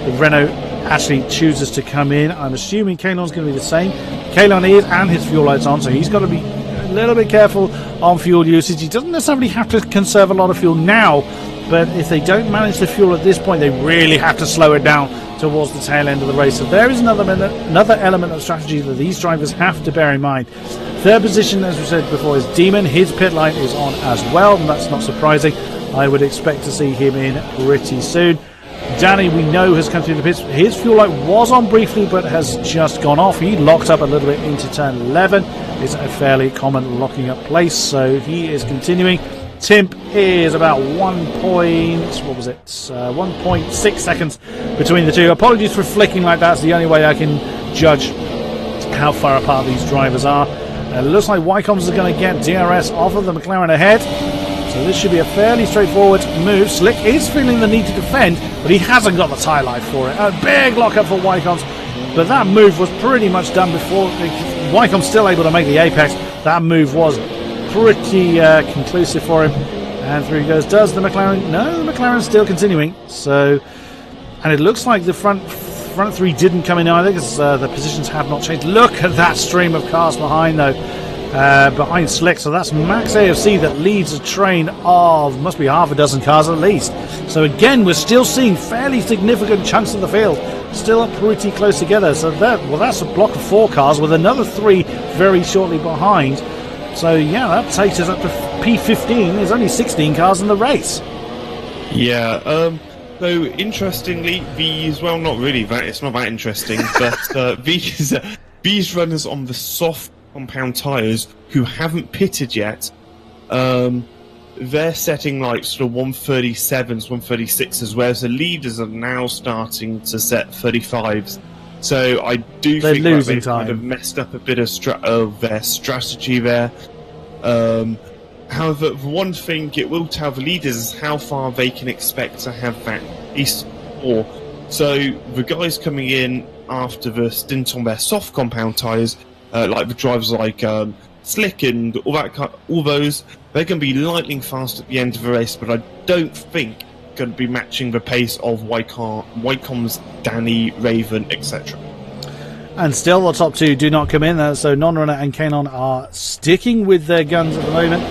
A: the Renault actually chooses to come in. I'm assuming Kalon's going to be the same. Kalon is, and his fuel light's on, so he's got to be a little bit careful on fuel usage. He doesn't necessarily have to conserve a lot of fuel now, but if they don't manage the fuel at this point, they really have to slow it down towards the tail end of the race. So there is another element of strategy that these drivers have to bear in mind. 3rd position, as we said before, is Demon. His pit light is on as well, and that's not surprising. I would expect to see him in pretty soon. Danny, we know, has come through the pits. His fuel light was on briefly, but has just gone off. He locked up a little bit into turn 11. It's a fairly common locking up place, so he is continuing. Timp is about 1.6 seconds between the two. Apologies for flicking like that. It's the only way I can judge how far apart these drivers are. It looks like Wycombs is going to get DRS off of the McLaren ahead. So this should be a fairly straightforward move. Slick is feeling the need to defend, but he hasn't got the tyre life for it. A big lockup for Wycombs, but that move was pretty much done before. Wycombs still able to make the apex. That move was pretty conclusive for him, and through he goes. Does the McLaren? No, the McLaren's still continuing. So, and it looks like the front 3 didn't come in either, because the positions have not changed. Look at that stream of cars behind though, behind Slick. So that's Max AFC that leads a train of must be half a dozen cars at least. So again, we're still seeing fairly significant chunks of the field still pretty close together. So that's a block of 4 cars with another 3 very shortly behind. So yeah, that takes us up to P15. There's only 16 cars in the race.
B: Yeah, so interestingly, these, well, not really that, it's not that interesting, but these runners on the soft compound tyres who haven't pitted yet, they're setting like sort of 137s, 136s, whereas the leaders are now starting to set 35s. So I do think that they've kind of messed up a bit of their strategy there. However, one thing it will tell the leaders is how far they can expect to have that East 4. So the guys coming in after the stint on their soft compound tyres, like the drivers like Slick and all those, they're going to be lightning fast at the end of the race, but I don't think going to be matching the pace of Wycombe's Danny, Raven, etc.
A: And still the top two do not come in, so Non-Runner and Kanon are sticking with their guns at the moment.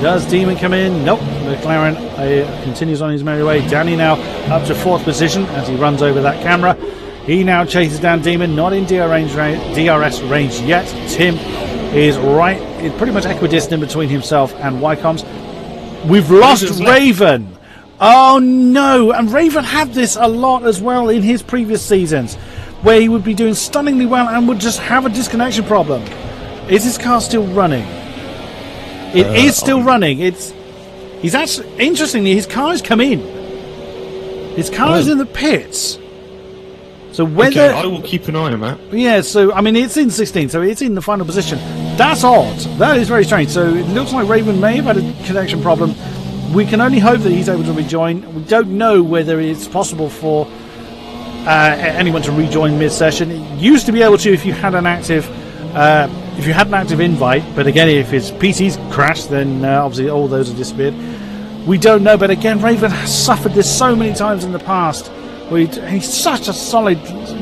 A: Does Demon come in? Nope. McLaren continues on his merry way. Danny now up to 4th position as he runs over that camera. He now chases down Demon, not in DRS range yet. Tim is pretty much equidistant between himself and Wycombe's. We've lost Raven. Oh no, and Raven had this a lot as well in his previous seasons, where he would be doing stunningly well and would just have a disconnection problem. Is his car still running? It is still running. He's actually, interestingly, his car has come in. His car is in the pits. So whether
B: I will keep an eye on that.
A: Yeah, so I mean it's in 16, so it's in the final position. That's odd. That is very strange. So it looks like Raven may have had a connection problem. We can only hope that he's able to rejoin. We don't know whether it's possible for anyone to rejoin mid-session. It used to be able to if you had an active invite, but again, if his PC's crashed, then obviously all those have disappeared. We don't know, but again, Raven has suffered this so many times in the past. He's such a solid,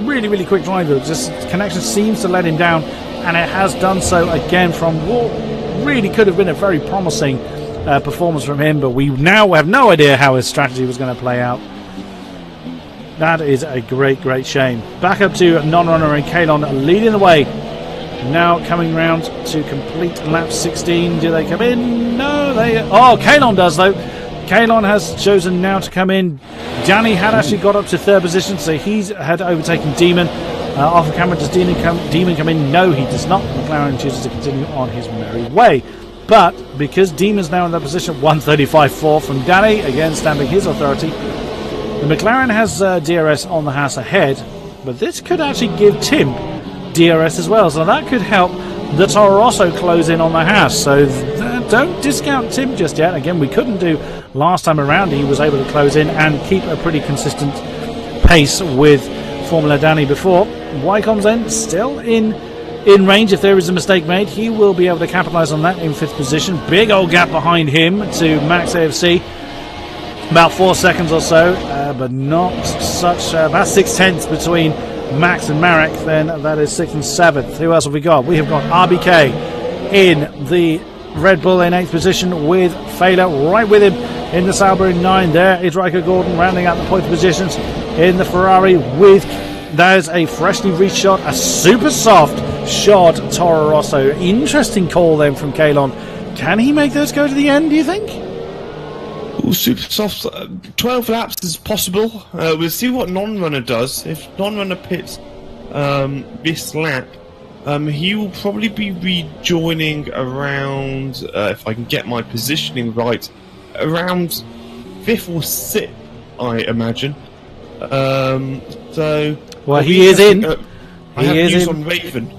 A: really, really quick driver. Just connection seems to let him down, and it has done so again from what really could have been a very promising performance from him, but we now have no idea how his strategy was going to play out. That is a great, great shame. Back up to Non-Runner and Kalon leading the way. Now coming round to complete lap 16. Do they come in? No, Kalon does though. Kalon has chosen now to come in. Danny had actually got up to 3rd position, so he's had overtaken Demon. Off of camera, does Demon come in? No, he does not. McLaren chooses to continue on his merry way. But because Demon's now in that position, 135.4 from Danny, again stamping his authority. The McLaren has DRS on the Haas ahead, but this could actually give Tim DRS as well, so that could help the Toro Rosso close in on the Haas. So don't discount Tim just yet. Again, we couldn't do last time around. He was able to close in and keep a pretty consistent pace with Formula Danny before. Wycombe's then still in range. If there is a mistake made, he will be able to capitalise on that in 5th position. Big old gap behind him to Max AFC. About 4 seconds or so, but not such. About 6/10 between Max and Marek. Then that is 6th and 7th. Who else have we got? We have got RBK in the Red Bull in 8th position with Fela right with him in the Sauber in 9. There is Riker Gordon rounding out the point positions in the Ferrari with. There's a freshly reshot, a super soft shod Toro Rosso. Interesting call then from Kalon. Can he make those go to the end, do you think?
B: Ooh, super soft. 12 laps is possible. We'll see what Non-Runner does. If Non-Runner pits this lap, he will probably be rejoining around, if I can get my positioning right, around 5th or 6th, I imagine. So...
A: Well, he is in.
B: I have news on Raven.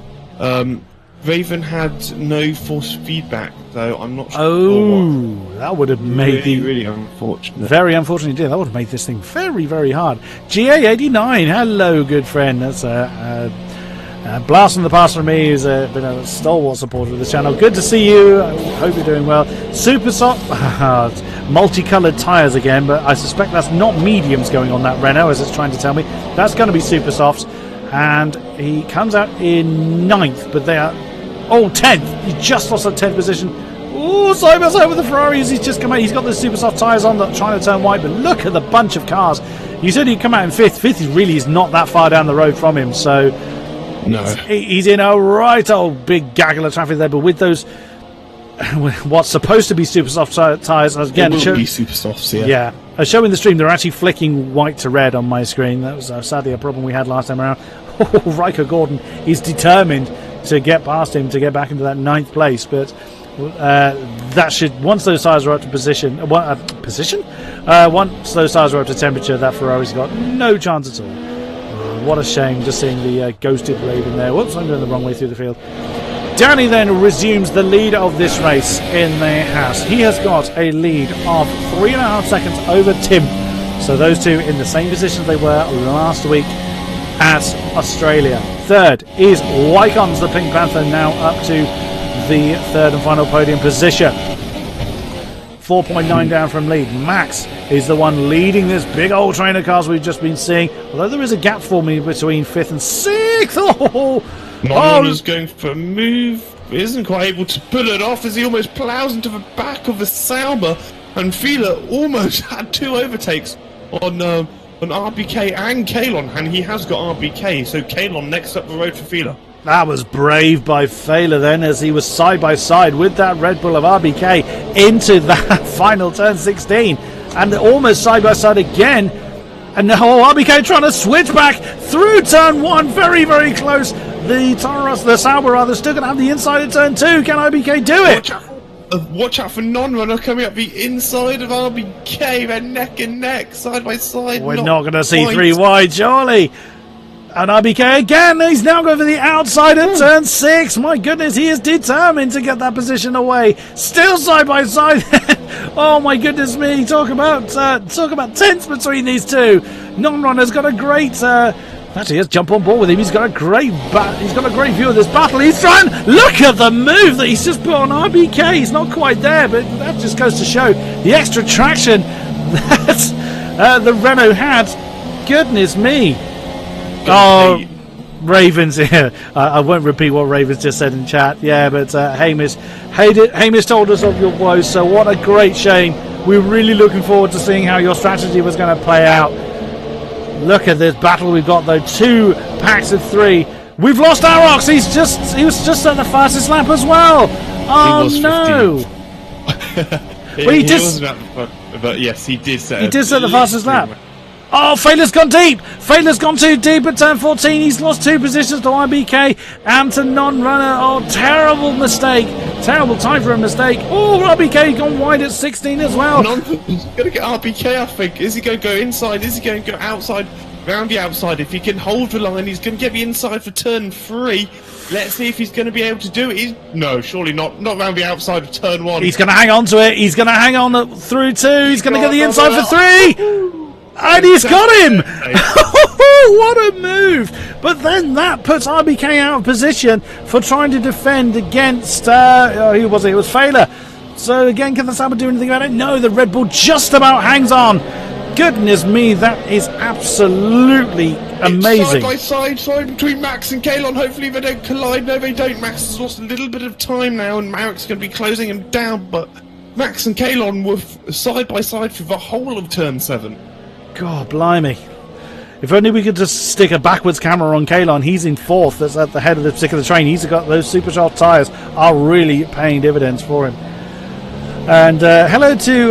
B: Raven had no force feedback, though I'm not sure.
A: Oh, that would have made
B: really unfortunate.
A: Very unfortunate, indeed. That would have made this thing very, very hard. GA89, hello, good friend. That's a blast from the past from me, who's been a stalwart supporter of the channel. Good to see you. I hope you're doing well. Super soft, multicoloured tyres again, but I suspect that's not mediums going on that Renault, as it's trying to tell me. That's going to be super softs, and he comes out in 9th, but they are 10th. He just lost that 10th position. Oh, side by side with the Ferraris. He's just come out. He's got the super soft tyres on that trying to turn white, but look at the bunch of cars. You said he'd come out in 5th. 5th really is not that far down the road from him, so no. He's in a right old big gaggle of traffic there, but with those what's supposed to be super soft tyres again.
B: It will be super softs,
A: yeah. I show in the stream they're actually flicking white to red on my screen. That was sadly a problem we had last time around. Riker Gordon is determined to get past him to get back into that 9th place, but that should, once those tyres are up to once those tyres are up to temperature, that Ferrari's got no chance at all. What a shame, just seeing the ghosted Raven there. Whoops, I'm going the wrong way through the field. Danny then resumes the lead of this race in the house. He has got a lead of 3.5 seconds over Tim. So those two in the same positions they were last week at Australia. Third is Wycons, the Pink Panther, now up to the third and final podium position. 4.9 down from lead. Max is the one leading this big old train of cars we've just been seeing, although there is a gap forming between 5th and 6th.
B: Non-runner's going for a move, isn't quite able to pull it off as he almost ploughs into the back of the Sauber, and Fila almost had 2 overtakes on RBK and Kalon, and he has got RBK, so Kalon next up the road for Fila.
A: That was brave by Fela then, as he was side by side with that Red Bull of RBK into that final turn 16, and almost side by side again. And now RBK trying to switch back through turn 1, very, very close. The Sauber rather, still going to have the inside of turn 2. Can RBK do it?
B: Watch out for Non-Runner coming up the inside of RBK. They're neck and neck, side by side.
A: We're not going to see 3 wide, surely. And RBK again, he's now going for the outside of turn 6. My goodness, he is determined to get that position away. Still side by side. Oh my goodness me! Talk about tense between these two. Non-Runner's got a great. Actually, let's jump on board with him. He's got a great view of this battle. He's trying. Look at the move that he's just put on RBK. He's not quite there, but that just goes to show the extra traction that the Renault had. Goodness me! Oh, Ravens here. I won't repeat what Ravens just said in chat. Yeah, but Hamish told us of your woes. So what a great shame. We're really looking forward to seeing how your strategy was going to play out. Look at this battle we've got though. 2 packs of 3. We've lost Arox. He was just at the fastest lap as well. Oh no!
B: But yes, he did set.
A: He did set the fastest lap. Oh, Failer's gone deep! Failer's gone too deep at turn 14. He's lost 2 positions to RBK and to Non-Runner. Oh, terrible mistake. Terrible time for a mistake. Oh, RBK gone wide at 16 as well.
B: He's going to get RBK, I think. Is he going to go inside? Is he going to go outside? Round the outside. If he can hold the line, he's going to get the inside for turn 3. Let's see if he's going to be able to do it. No, surely not. Not round the outside of turn 1.
A: He's going to hang on to it. He's going to hang on through 2. He's going to get the inside for 3. And he's got him! What a move! But then that puts RBK out of position for trying to defend against... who was it? It was Failer. So again, can the Sauber do anything about it? No, the Red Bull just about hangs on. Goodness me, that is absolutely amazing.
B: Side by side between Max and Kalon. Hopefully they don't collide. No, they don't. Max has lost a little bit of time now, and Marek's going to be closing him down. But Max and Kalon were side by side for the whole of turn 7.
A: God blimey. If only we could just stick a backwards camera on Kalon. He's in 4th. That's at the head of the particular train. He's got those super sharp tyres are really paying dividends for him. And hello to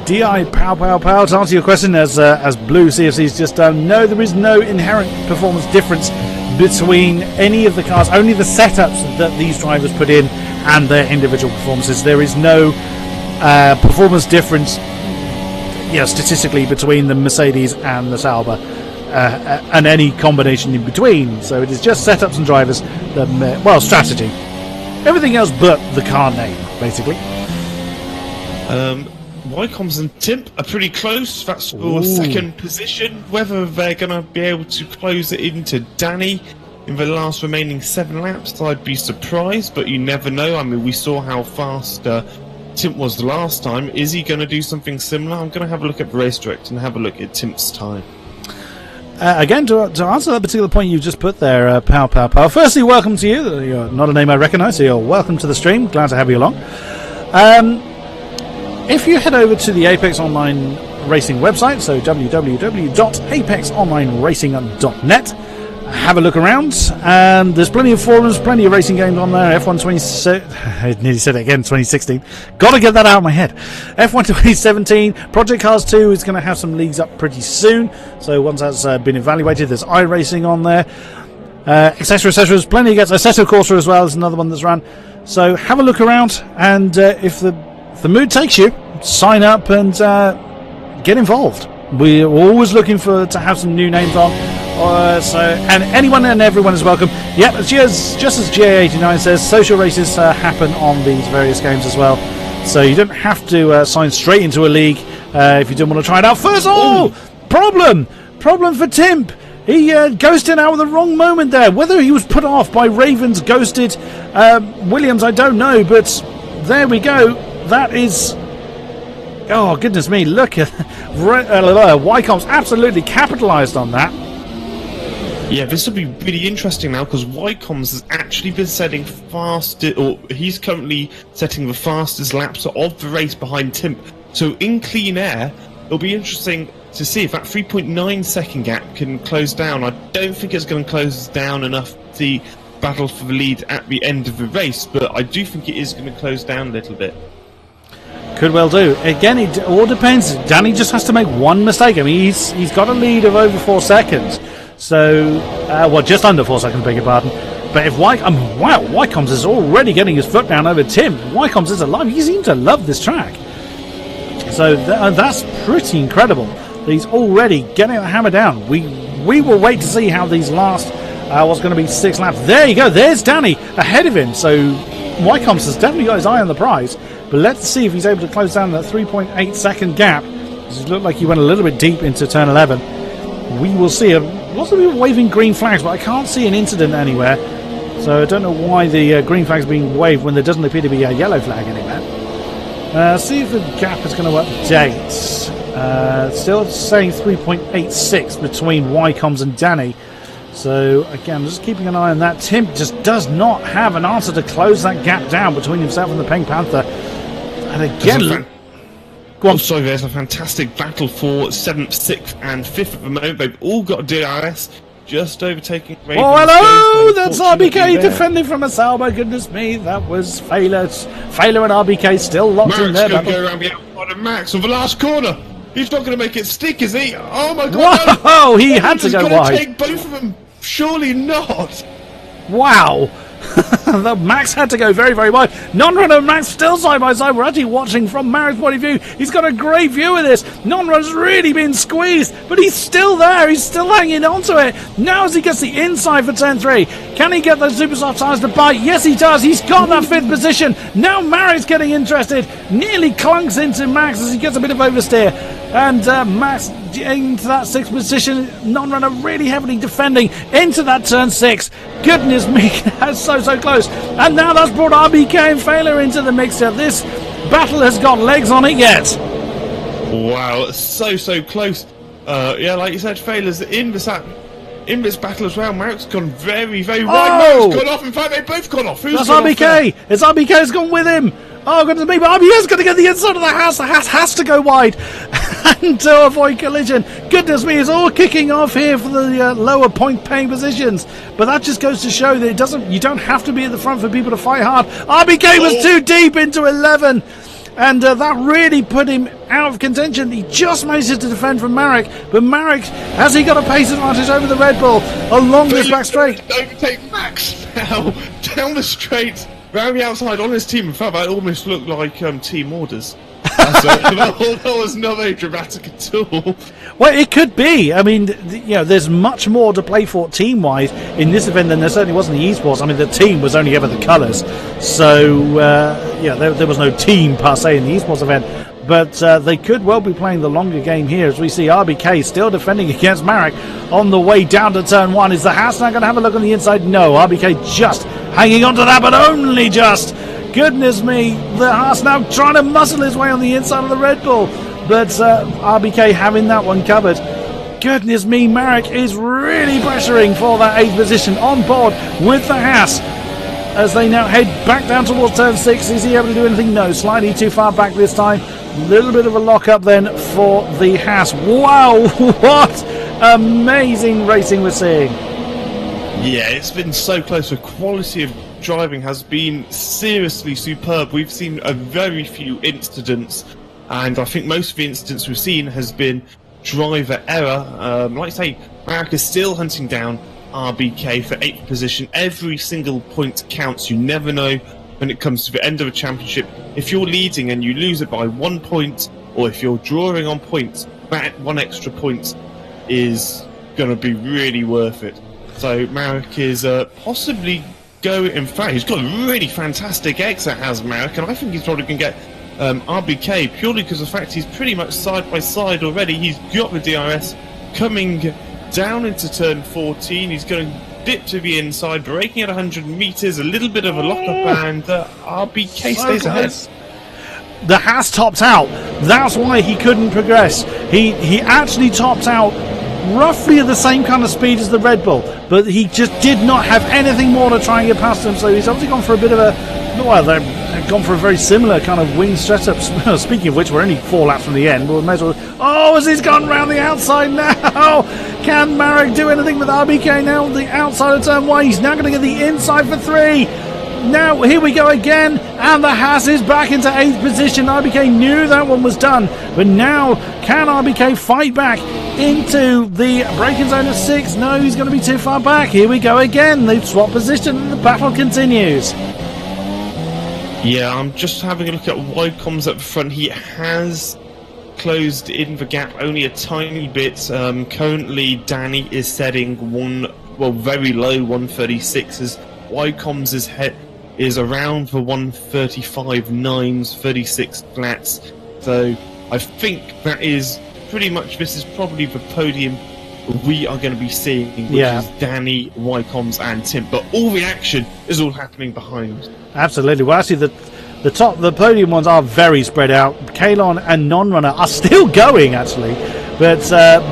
A: DI Pow Pow Pow. To answer your question, as Blue CFC's just done, no, there is no inherent performance difference between any of the cars. Only the setups that these drivers put in and their individual performances. There is no performance difference, statistically, between the Mercedes and the Sauber, and any combination in between. So it is just setups and drivers that, strategy. Everything else but the car name, basically.
B: Wycoms and Timp are pretty close. That's for second position. Whether they're going to be able to close it into Danny in the last remaining 7 laps, I'd be surprised, but you never know. I mean, we saw how fast Timp was the last time. Is he going to do something similar? I'm going to have a look at the race direct and have a look at Timp's time.
A: Again, to answer that particular point you just put there, Pow Pow Pow. Firstly, welcome to you. You're not a name I recognise, so you're welcome to the stream. Glad to have you along. If you head over to the Apex Online Racing website, so www.apexonlineracing.net, have a look around, and there's plenty of forums, plenty of racing games on there. F1 2016, I nearly said it again, 2016. Got to get that out of my head. F1 2017, Project Cars 2 is going to have some leagues up pretty soon. So once that's been evaluated, there's iRacing on there, etc. There's plenty of games. Assetto Corsa as well is another one that's run. So have a look around, and if the if the mood takes you, sign up and get involved. We're always looking to have some new names on. And anyone and everyone is welcome. Yep, just as GA89 says, social races happen on these various games as well. So you don't have to sign straight into a league if you don't want to try it out first. Oh, problem for Timp. He ghosted out at the wrong moment there. Whether he was put off by Ravens ghosted Williams, I don't know. But there we go. That is... Oh, goodness me. Look at... Wycombe's absolutely capitalised on that.
B: Yeah, this will be really interesting now because Wycombe's has actually been setting he's currently setting the fastest laps of the race behind Timp. So in clean air, it'll be interesting to see if that 3.9 second gap can close down. I don't think it's going to close down enough to battle for the lead at the end of the race, but I do think it is going to close down a little bit.
A: Could well do. Again, it all depends. Danny just has to make one mistake. I mean, he's got a lead of over 4 seconds. So, just under 4 seconds, beg your pardon. But if Wycombe's is already getting his foot down over Tim. Wycombe's is alive. He seems to love this track. So that's pretty incredible. He's already getting the hammer down. We will wait to see how these last, what's going to be 6 laps. There you go. There's Danny ahead of him. So Wycombe's has definitely got his eye on the prize. But let's see if he's able to close down that 3.8 second gap. It looked like he went a little bit deep into turn 11. We will see. Lots of people waving green flags, but I can't see an incident anywhere. So I don't know why the green flag's being waved when there doesn't appear to be a yellow flag anywhere. See if the gap is going to update. Still saying 3.86 between Wycombe's and Danny. So again, just keeping an eye on that. Tim just does not have an answer to close that gap down between himself and the Pink Panther. And again...
B: Sorry, there's a fantastic battle for 7th, 6th and 5th at the moment. They've all got DRS just overtaking Ravens.
A: Oh, hello! That's RBK defending from Asal. My goodness me, that was Failer. Failer and RBK still locked in there.
B: Max going to go around the outside of Max on the last corner. He's not going to make it stick, is he? Oh my God!
A: Whoa! He had to go wide.
B: Take both of them. Surely not.
A: Wow. Max had to go very, very wide. Non-runner and Max still side by side. We're actually watching from Marek's point of view. He's got a great view of this. Non-runner's really been squeezed, but he's still there. He's still hanging on to it. Now as he gets the inside for turn 3, can he get those super soft tyres to bite? Yes, he does. He's got that 5th position. Now Marek's getting interested. Nearly clunks into Max as he gets a bit of oversteer. And Max into that 6th position. Non-runner really heavily defending into that turn 6. Goodness me, that's so close. And now that's brought RBK and Failer into the mixer. This battle has got legs on it yet.
B: Wow, it's so close. Yeah, like you said, Failer's in this battle as well. Marek's gone very wide. Marek's gone off. In fact, they've both gone off. That's
A: RBK. It's RBK's gone with him. Oh, goodness me, but RBK's going to get the inside of the house. The house has to go wide and to avoid collision. Goodness me, it's all kicking off here for the lower point paying positions. But that just goes to show that you don't have to be at the front for people to fight hard. RBK was too deep into 11. And that really put him out of contention. He just managed to defend from Marek. But Marek, has he got a pace advantage over the Red Bull along this back straight?
B: Overtake Max now down the straight, round the outside on his team. In fact, that almost looked like team orders. That was not very dramatic at all.
A: Well, it could be. I mean, there's much more to play for team-wise in this event than there certainly was in the esports. I mean, the team was only ever the colours. So, there was no team per se in the esports event. But they could well be playing the longer game here as we see RBK still defending against Marek on the way down to turn 1. Is the Haas now going to have a look on the inside? No, RBK just hanging on to that, but only just. Goodness me, the Haas now trying to muscle his way on the inside of the Red Bull. But RBK having that one covered. Goodness me, Marek is really pressuring for that 8th position on board with the Haas. As they now head back down towards turn 6. Is he able to do anything? No, slightly too far back this time. Little bit of a lock-up then for the Haas. Wow, what amazing racing we're seeing.
B: Yeah, it's been so close. The quality of driving has been seriously superb. We've seen a very few incidents, and I think most of the incidents we've seen has been driver error. Like I say, Marek is still hunting down RBK for 8th position. Every single point counts. You never know when it comes to the end of a championship if you're leading and you lose it by 1 point, or if you're drawing on points, that 1 extra point is going to be really worth it. So Marek is possibly going. In fact, he's got a really fantastic exit, has Marek, and I think he's probably going to get RBK purely because of the fact he's pretty much side by side already. He's got the DRS coming down into turn 14. He's going to dip to the inside, braking at 100 meters, a little bit of a lockup, and RBK stays ahead.
A: The Haas topped out. That's why he couldn't progress. He actually topped out roughly at the same kind of speed as the Red Bull, but he just did not have anything more to try and get past him. So he's obviously gone for a bit of a, well, they've gone for a very similar kind of wing setup. Speaking of which, we're only 4 laps from the end. We'll may as well. Oh, as he's gone round the outside now. Can Marek do anything with RBK now? The outside of turn 1. He's now going to get the inside for 3. Now, here we go again, and the Haas is back into 8th position. RBK knew that one was done, but now can RBK fight back into the braking zone at 6? No, he's going to be too far back. Here we go again. They've swapped position, and the battle continues.
B: Yeah, I'm just having a look at Wycombe's up front. He has closed in the gap only a tiny bit. Currently, Danny is setting very low 136s. Wycombe's is around the 135.9s, 36 flats. So I think that is pretty much, this is probably the podium we are going to be seeing, which is Danny, Wycombe's and Tim. But all the action is all happening behind.
A: Absolutely. Well, actually, the podium ones are very spread out. Kalon and Non-Runner are still going, actually. But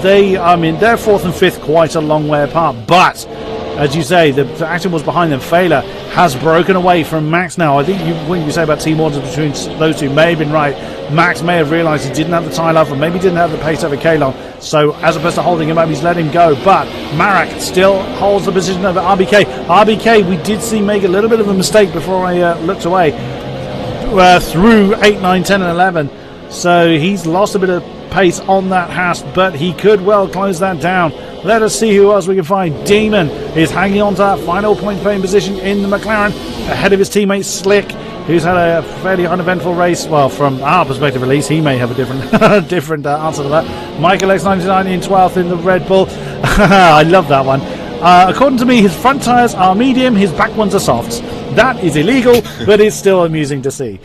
A: they're 4th and 5th quite a long way apart. But as you say, the action was behind them. Failer has broken away from Max now. I think when you say about team orders between those two may have been right. Max may have realised he didn't have the tyre off and maybe didn't have the pace over Kalon. So as opposed to holding him up, he's let him go. But Marek still holds the position over RBK. RBK, we did see make a little bit of a mistake before I looked away through 8, 9, 10 and 11. So he's lost a bit of pace on that Haas, but he could well close that down. Let us see who else we can find. Demon is hanging on to that final point-playing position in the McLaren, ahead of his teammate Slick, who's had a fairly uneventful race. Well, from our perspective at least, he may have a different answer to that. Michael X99 in 12th in the Red Bull. I love that one. According to me, his front tyres are medium, his back ones are softs. That is illegal, but it's still amusing to see.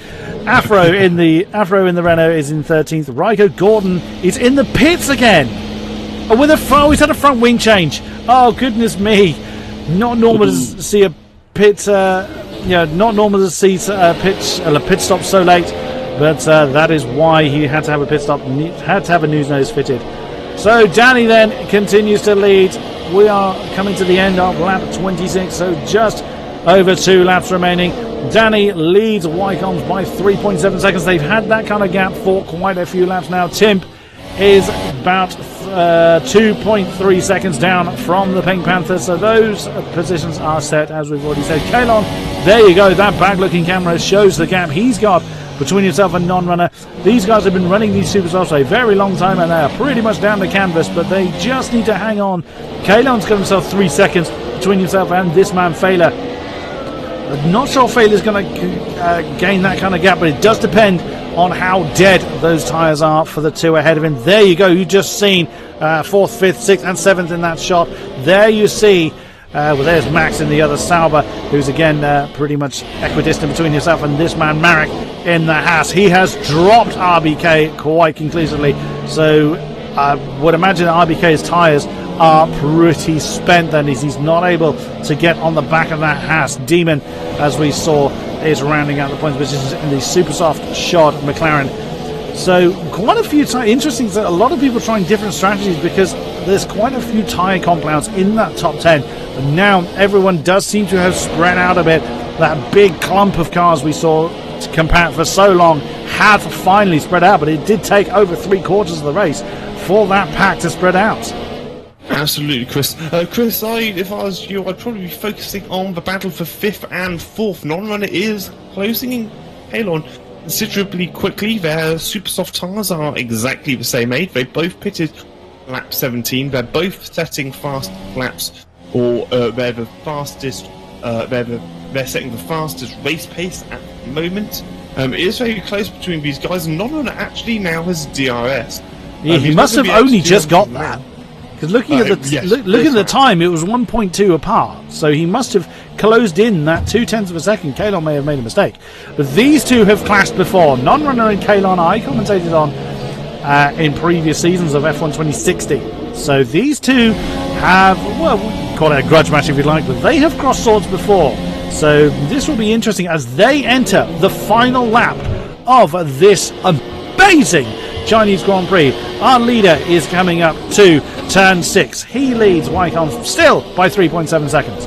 A: Afro in the Renault is in 13th. Ryko Gordon is in the pits again. He's had a front wing change. Oh goodness me! Not normal to see a pit. Not normal to see a pit stop so late. But that is why he had to have a pit stop. Had to have a news nose fitted. So Danny then continues to lead. We are coming to the end of lap 26. So just over 2 laps remaining. Danny leads Wycombe's by 3.7 seconds. They've had that kind of gap for quite a few laps now. Timp is about 2.3 seconds down from the Pink Panther. So those positions are set, as we've already said. Kalon, there you go. That bad-looking camera shows the gap he's got between himself and Non-Runner. These guys have been running these super softs for a very long time, and they are pretty much down the canvas, but they just need to hang on. Kalon's got himself 3 seconds between himself and this man, Failer. I'm not sure Failer's going to gain that kind of gap, but it does depend on how dead those tyres are for the 2 ahead of him. There you go. You've just seen 4th, 5th, 6th and 7th in that shot. There you see, there's Max in the other Sauber, who's again pretty much equidistant between himself and this man, Marek, in the Haas. He has dropped RBK quite conclusively. So I would imagine RBK's tyres are pretty spent then, as he's not able to get on the back of that Haas. Demon, as we saw, is rounding out the points positions in the super soft shod McLaren. So quite a few interesting. A lot of people trying different strategies because there's quite a few tyre compounds in that top 10. But now everyone does seem to have spread out a bit. That big clump of cars we saw compact for so long had finally spread out, but it did take over 3/4 of the race for that pack to spread out.
B: Absolutely, Chris. Chris, if I was you, I'd probably be focusing on the battle for 5th and 4th. Non-Runner is closing in Kalon considerably quickly. Their super soft tyres are exactly the same age. They both pitted lap 17. They're both setting fast laps, or they're the fastest. They're setting the fastest race pace at the moment. It is very close between these guys, and Non-Runner actually now has DRS.
A: He must have only just got that. Because looking at the time, it was 1.2 apart. So he must have closed in that 0.2 of a second. Kalon may have made a mistake. But these two have clashed before. Non-Runner and Kalon, I commentated on in previous seasons of F1 2016. So these two have, well, we can call it a grudge match if you like, but they have crossed swords before. So this will be interesting as they enter the final lap of this amazing Chinese Grand Prix. Our leader is coming up to turn 6. He leads Wycombe still by 3.7 seconds.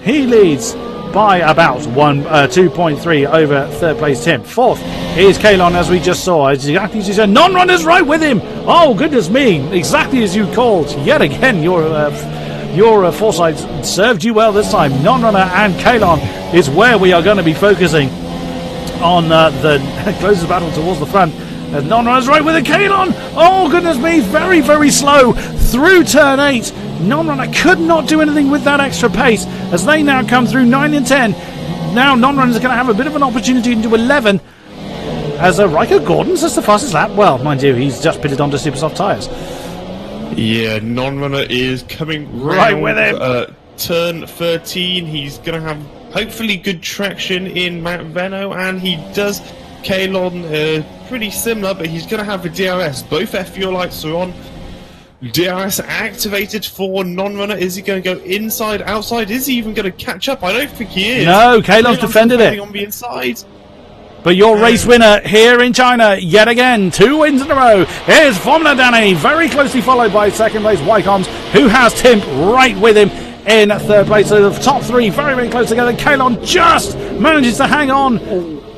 A: He leads by about 2.3 over third place Tim. Fourth is Kalon, as we just saw. Exactly as you said. Non-Runner's right with him. Oh, goodness me. Exactly as you called. Yet again, your foresight served you well this time. Non-Runner and Kalon is where we are going to be focusing on the closest battle towards the front. As Non-Runner's right with a Kalon. Oh, goodness me. Very, very slow through turn 8. Non-Runner could not do anything with that extra pace as they now come through 9 and 10. Now Non-Runner's going to have a bit of an opportunity into 11 as Riker Gordon says the fastest lap. Well, mind you, he's just pitted onto super soft tyres.
B: Yeah, Non-Runner is coming
A: right with him.
B: Turn 13. He's going to have hopefully good traction in Mount Venno, and he does. Kalon, pretty similar, but he's going to have a DRS. Both F-fuel lights are on. DRS activated for Non-Runner. Is he going to go inside, outside? Is he even going to catch up? I don't think he is.
A: No, Kalon's defended it.
B: On the inside.
A: But your race winner here in China, yet again, 2 wins in a row, is Formula Danny, very closely followed by second place Wycombs, who has Tim right with him in third place. So the top 3 very, very close together. Kalon just manages to hang on.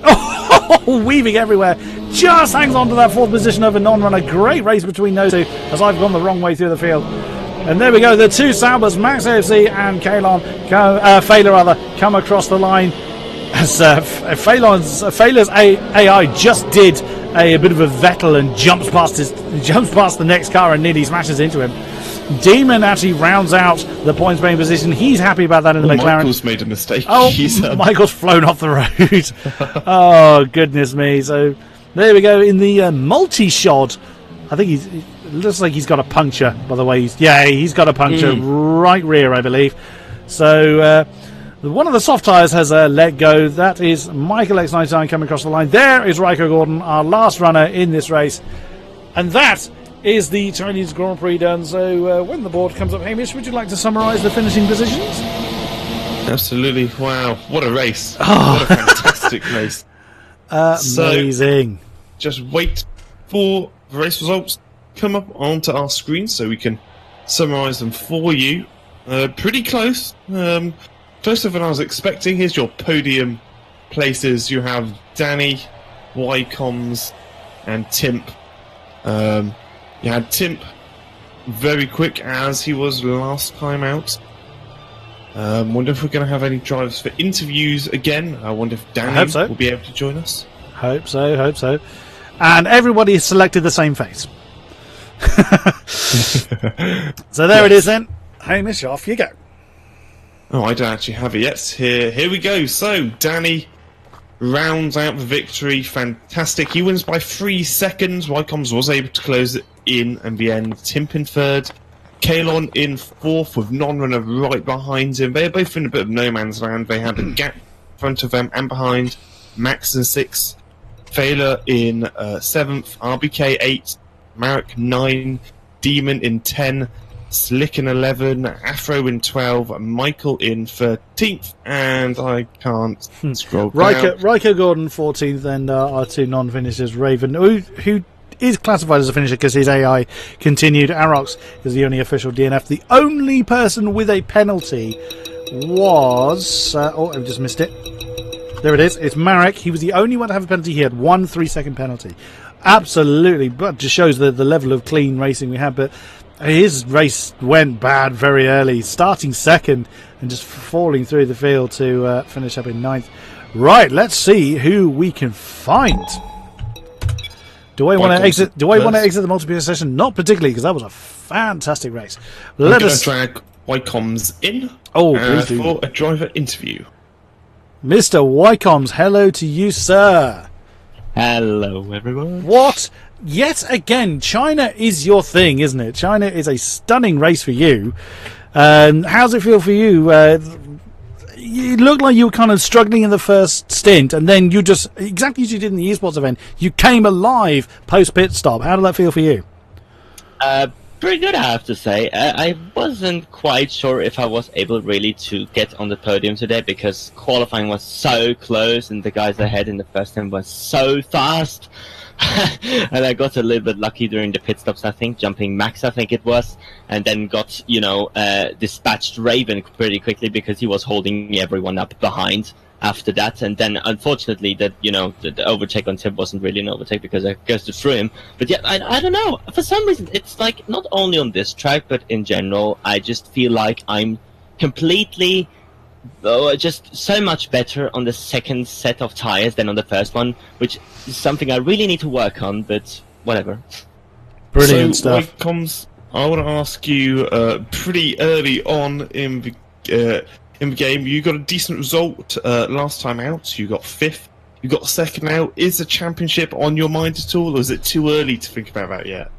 A: Oh, weaving everywhere. Just hangs on to that 4th position over Non-Runner. Great race between those two as I've gone the wrong way through the field. And there we go. The two Saubers, Max AFC and Kalon, Failer come across the line. As Failer's AI just did a bit of a Vettel and jumps past the next car and nearly smashes into him. Demon actually rounds out the points paying position. He's happy about that in the McLaren.
B: Michael's made a mistake.
A: Oh, Michael's flown off the road. Oh, goodness me. So there we go in the multi-shod. I think it looks like he's got a puncture, by the way. He's got a puncture right rear, I believe. So one of the soft tyres has let go. That is Michael X99 coming across the line. There is Riker Gordon, our last runner in this race. And that is the Chinese Grand Prix done. So when the board comes up, Hamish, would you like to summarise the finishing positions?
B: Absolutely. Wow, what a race. What a fantastic race.
A: Amazing.
B: So, just wait for the race results to come up onto our screen so we can summarise them for you. Pretty close. Closer than I was expecting. Here's your podium places. You have Danny, Wycombs, and Timp. You had Timp very quick as he was last time out. Wonder if we're going to have any drivers for interviews again. I wonder if Danny will be able to join us.
A: Hope so. And everybody has selected the same face. So there it is then. Hamish, off you go.
B: Oh, I don't actually have it yet. Here we go. So, Danny rounds out the victory. Fantastic. He wins by 3 seconds. Wycombs was able to close it in the end. Timp in 3rd. Kalon in 4th with Non-Runner right behind him. They're both in a bit of no man's land. They had a gap in front of them and behind. Max in 6th. Failer in 7th. RBK 8th. Marek 9. Demon in 10. Slick in 11, Afro in 12, Michael in 13th, and I can't scroll down.
A: Riker Gordon 14th, and our 2 non-finishers, Raven, who is classified as a finisher because his AI continued. Arox is the only official DNF. The only person with a penalty was... I've just missed it. There it is. It's Marek. He was the only one to have a penalty. He had 1 3-second penalty. Absolutely, but just shows the level of clean racing we had, but... His race went bad very early, starting 2nd and just falling through the field to finish up in 9th. Right, let's see who we can find. Do I want to exit? Do I want to exit the multiplayer session? Not particularly, because that was a fantastic race.
B: Let us drag Wycombs in. For a driver interview.
A: Mr. Wycombs, hello to you, sir.
C: Hello, everyone.
A: What? Yet again, China is your thing, isn't it? China is a stunning race for you. How's it feel for you? You looked like you were kind of struggling in the first stint, and then you just, exactly as you did in the esports event, you came alive post-pit stop. How did that feel for you?
C: Pretty good, I have to say. I wasn't quite sure if I was able really to get on the podium today because qualifying was so close and the guys ahead in the first time were so fast. And I got a little bit lucky during the pit stops, I think, jumping Max, I think it was, and then got, dispatched Raven pretty quickly because he was holding everyone up behind after that. And then, unfortunately, the overtake on Tim wasn't really an overtake because I ghosted through him. But yeah, I don't know. For some reason, it's like, not only on this track, but in general, I just feel like I'm completely... just so much better on the second set of tires than on the first one, which is something I really need to work on, but whatever.
A: Brilliant stuff.
B: I want to ask you, pretty early on in the game, you got a decent result last time out. You got 5th. You got 2nd out. Is the championship on your mind at all, or is it too early to think about that yet?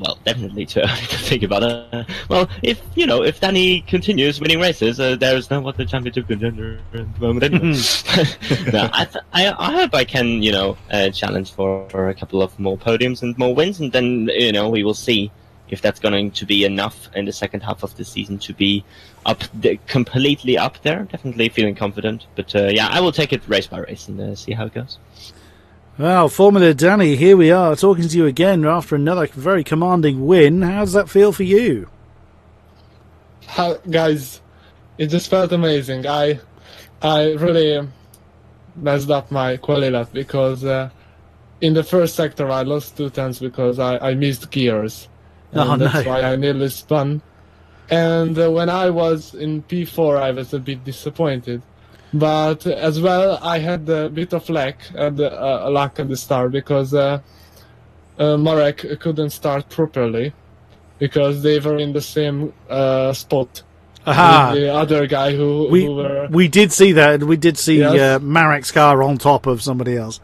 C: Well, definitely too early to think about it. Well, if Danny continues winning races, there is no other championship contender at the moment anyway. No, I hope I can, challenge for a couple of more podiums and more wins, and then, we will see if that's going to be enough in the second half of the season to be completely up there. Definitely feeling confident, but yeah, I will take it race by race and see how it goes.
A: Well, Formula Danny, here we are talking to you again after another very commanding win. How does that feel for you?
D: Guys, it just felt amazing. I really messed up my quali lap because in the first sector I lost 2 tenths because I missed gears. And that's why I nearly spun. And when I was in P4, I was a bit disappointed. But as well, I had a bit of luck at the start because Marek couldn't start properly because they were in the same spot.
A: Aha!
D: With the other guy
A: we did see that. We did see
D: Yes.
A: Marek's car on top of somebody else.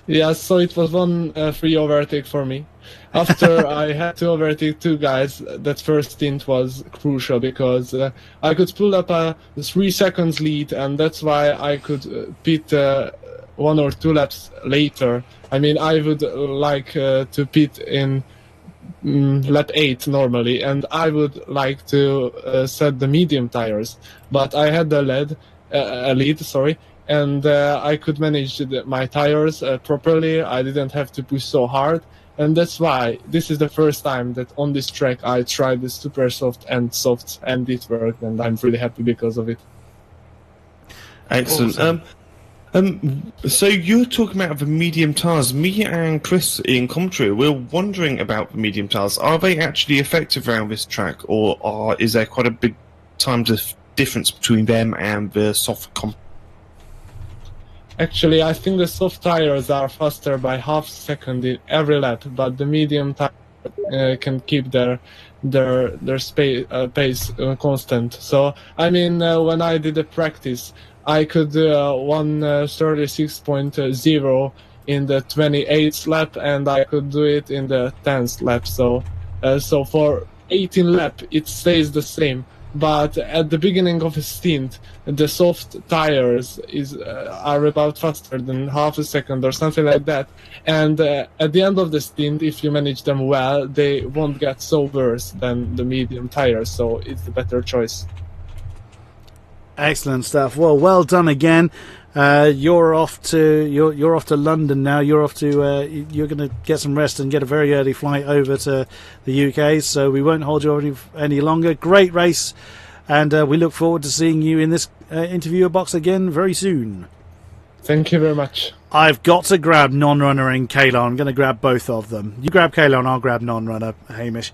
D: Yeah, so it was one free overtake for me. After I had to overtake 2 guys, that first stint was crucial because I could pull up a 3 seconds lead, and that's why I could pit 1 or 2 laps later. I mean, I would like to pit in lap 8 normally, and I would like to set the medium tires, but I had the lead, and I could manage my tires properly. I didn't have to push so hard. And that's why this is the first time that on this track I tried the super soft, and it worked, and I'm really happy because of it.
B: Excellent.
A: Awesome.
B: So you're talking about the medium tires. Me and Chris in commentary, we're wondering about the medium tires. Are they actually effective around this track, or is there quite a big time difference between them and the soft
D: Actually, I think the soft tires are faster by half second in every lap, but the medium tires can keep their pace constant. So, I mean, when I did the practice, I could do 1:36.0 in the 28th lap, and I could do it in the 10th lap. So for 18 lap, it stays the same. But at the beginning of a stint, the soft tires are about faster than half a second or something like that. And at the end of the stint, if you manage them well, they won't get so worse than the medium tires. So it's the better choice.
A: Excellent stuff. Well done again. You're off to London now. You're going to get some rest and get a very early flight over to the UK. So we won't hold you any longer. Great race, and we look forward to seeing you in this interviewer box again very soon.
D: Thank you very much.
A: I've got to grab Non-Runner and Kalon. I'm going to grab both of them. You grab Kalon, I'll grab Non-Runner. Hamish,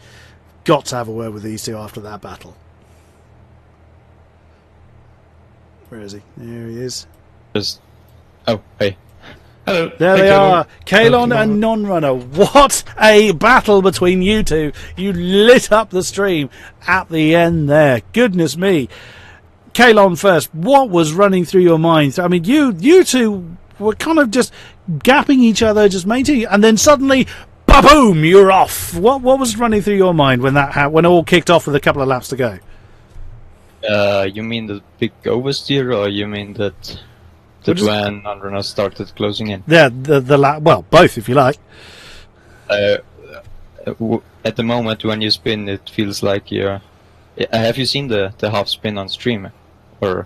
A: got to have a word with these two after that battle. Where is he? There he is.
C: Oh, hey.
B: Hello.
A: There they are. Kalon and Non-Runner. What a battle between you two. You lit up the stream at the end there. Goodness me. Kalon first. What was running through your mind? I mean, you two were kind of just gapping each other, just maintaining, and then suddenly, ba-boom, you're off. What was running through your mind when when it all kicked off with a couple of laps to go?
E: You mean the big oversteer, or you mean that when non-runners started closing in?
A: Yeah, the lap. Well, both, if you like.
E: At the moment when you spin, it feels like you're. Have you seen the half spin on stream, or?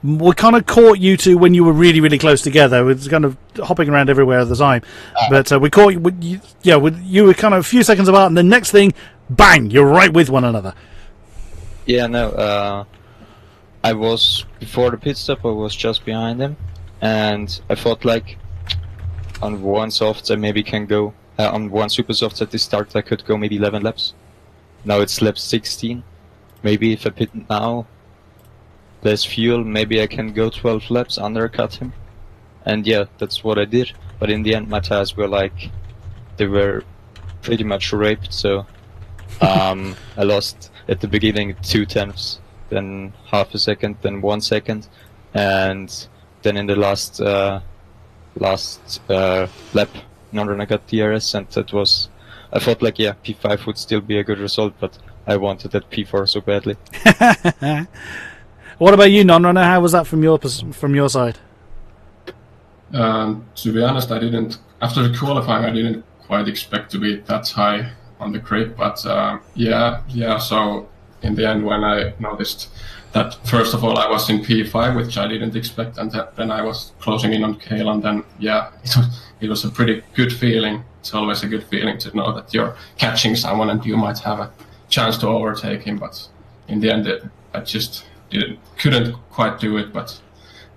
A: We kind of caught you two when you were really, really close together. It was kind of hopping around everywhere at the time. But we caught you. You were kind of a few seconds apart, and the next thing, bang! You're right with one another.
E: Yeah, no. I was before the pit stop. I was just behind him, and I thought like on one soft I maybe can go on one super soft at the start. I could go maybe 11 laps. Now it's lap 16. Maybe if I pit now, there's fuel. Maybe I can go 12 laps, undercut him, and yeah, that's what I did. But in the end, my tires were like they were pretty much raped. So I lost at the beginning 2/10, then half a second, then 1 second, and then in the last lap, non-runner got DRS, and that was. I thought like yeah, P5 would still be a good result, but I wanted that P4 so badly.
A: What about you, non-runner? How was that from your side?
F: To be honest, I didn't. After the qualifying, I didn't quite expect to be that high on the grid, but yeah. So in the end, when I noticed that first of all I was in P5, which I didn't expect, and then I was closing in on Kale, and then yeah, it was a pretty good feeling. It's always a good feeling to know that you're catching someone and you might have a chance to overtake him, but in the end, I just couldn't quite do it. But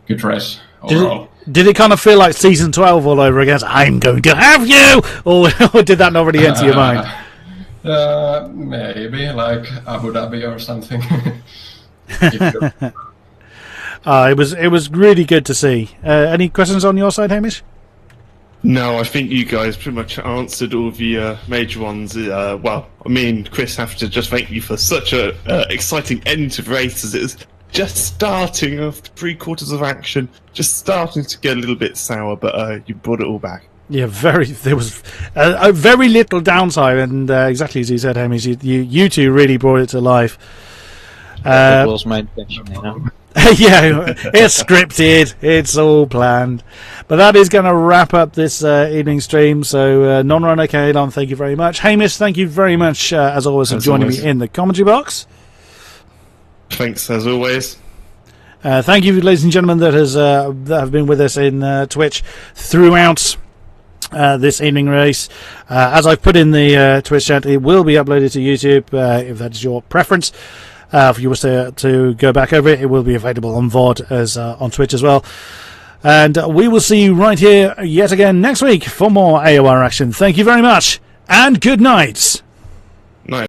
F: good race overall.
A: Did it kind of feel like season 12 all over again? I'm going to have you, or did that not really enter your mind?
F: Maybe like Abu Dhabi or something.
A: It was really good to see. Any questions on your side, Hamish?
B: No, I think you guys pretty much answered all the major ones. Well, me and Chris have to just thank you for such a exciting end to the race, as it was just starting after 3/4 of action, just starting to get a little bit sour, but you brought it all back.
A: Yeah, there was a very little downside, and exactly as you said, Hamish, you two really brought it to life.
E: That was my intention, you know.
A: Yeah, it's scripted, it's all planned. But that is going to wrap up this evening stream. So, non-runner Kaelon, thank you very much. Hamish, thank you very much, as always, for joining me in the commentary box.
B: Thanks, as always.
A: Thank you, ladies and gentlemen, that have been with us in Twitch throughout this evening race. As I've put in the Twitch chat, it will be uploaded to YouTube if that's your preference. If you wish to go back over it, it will be available on VOD as on Twitch as well. And we will see you right here yet again next week for more AOR action. Thank you very much, and good night.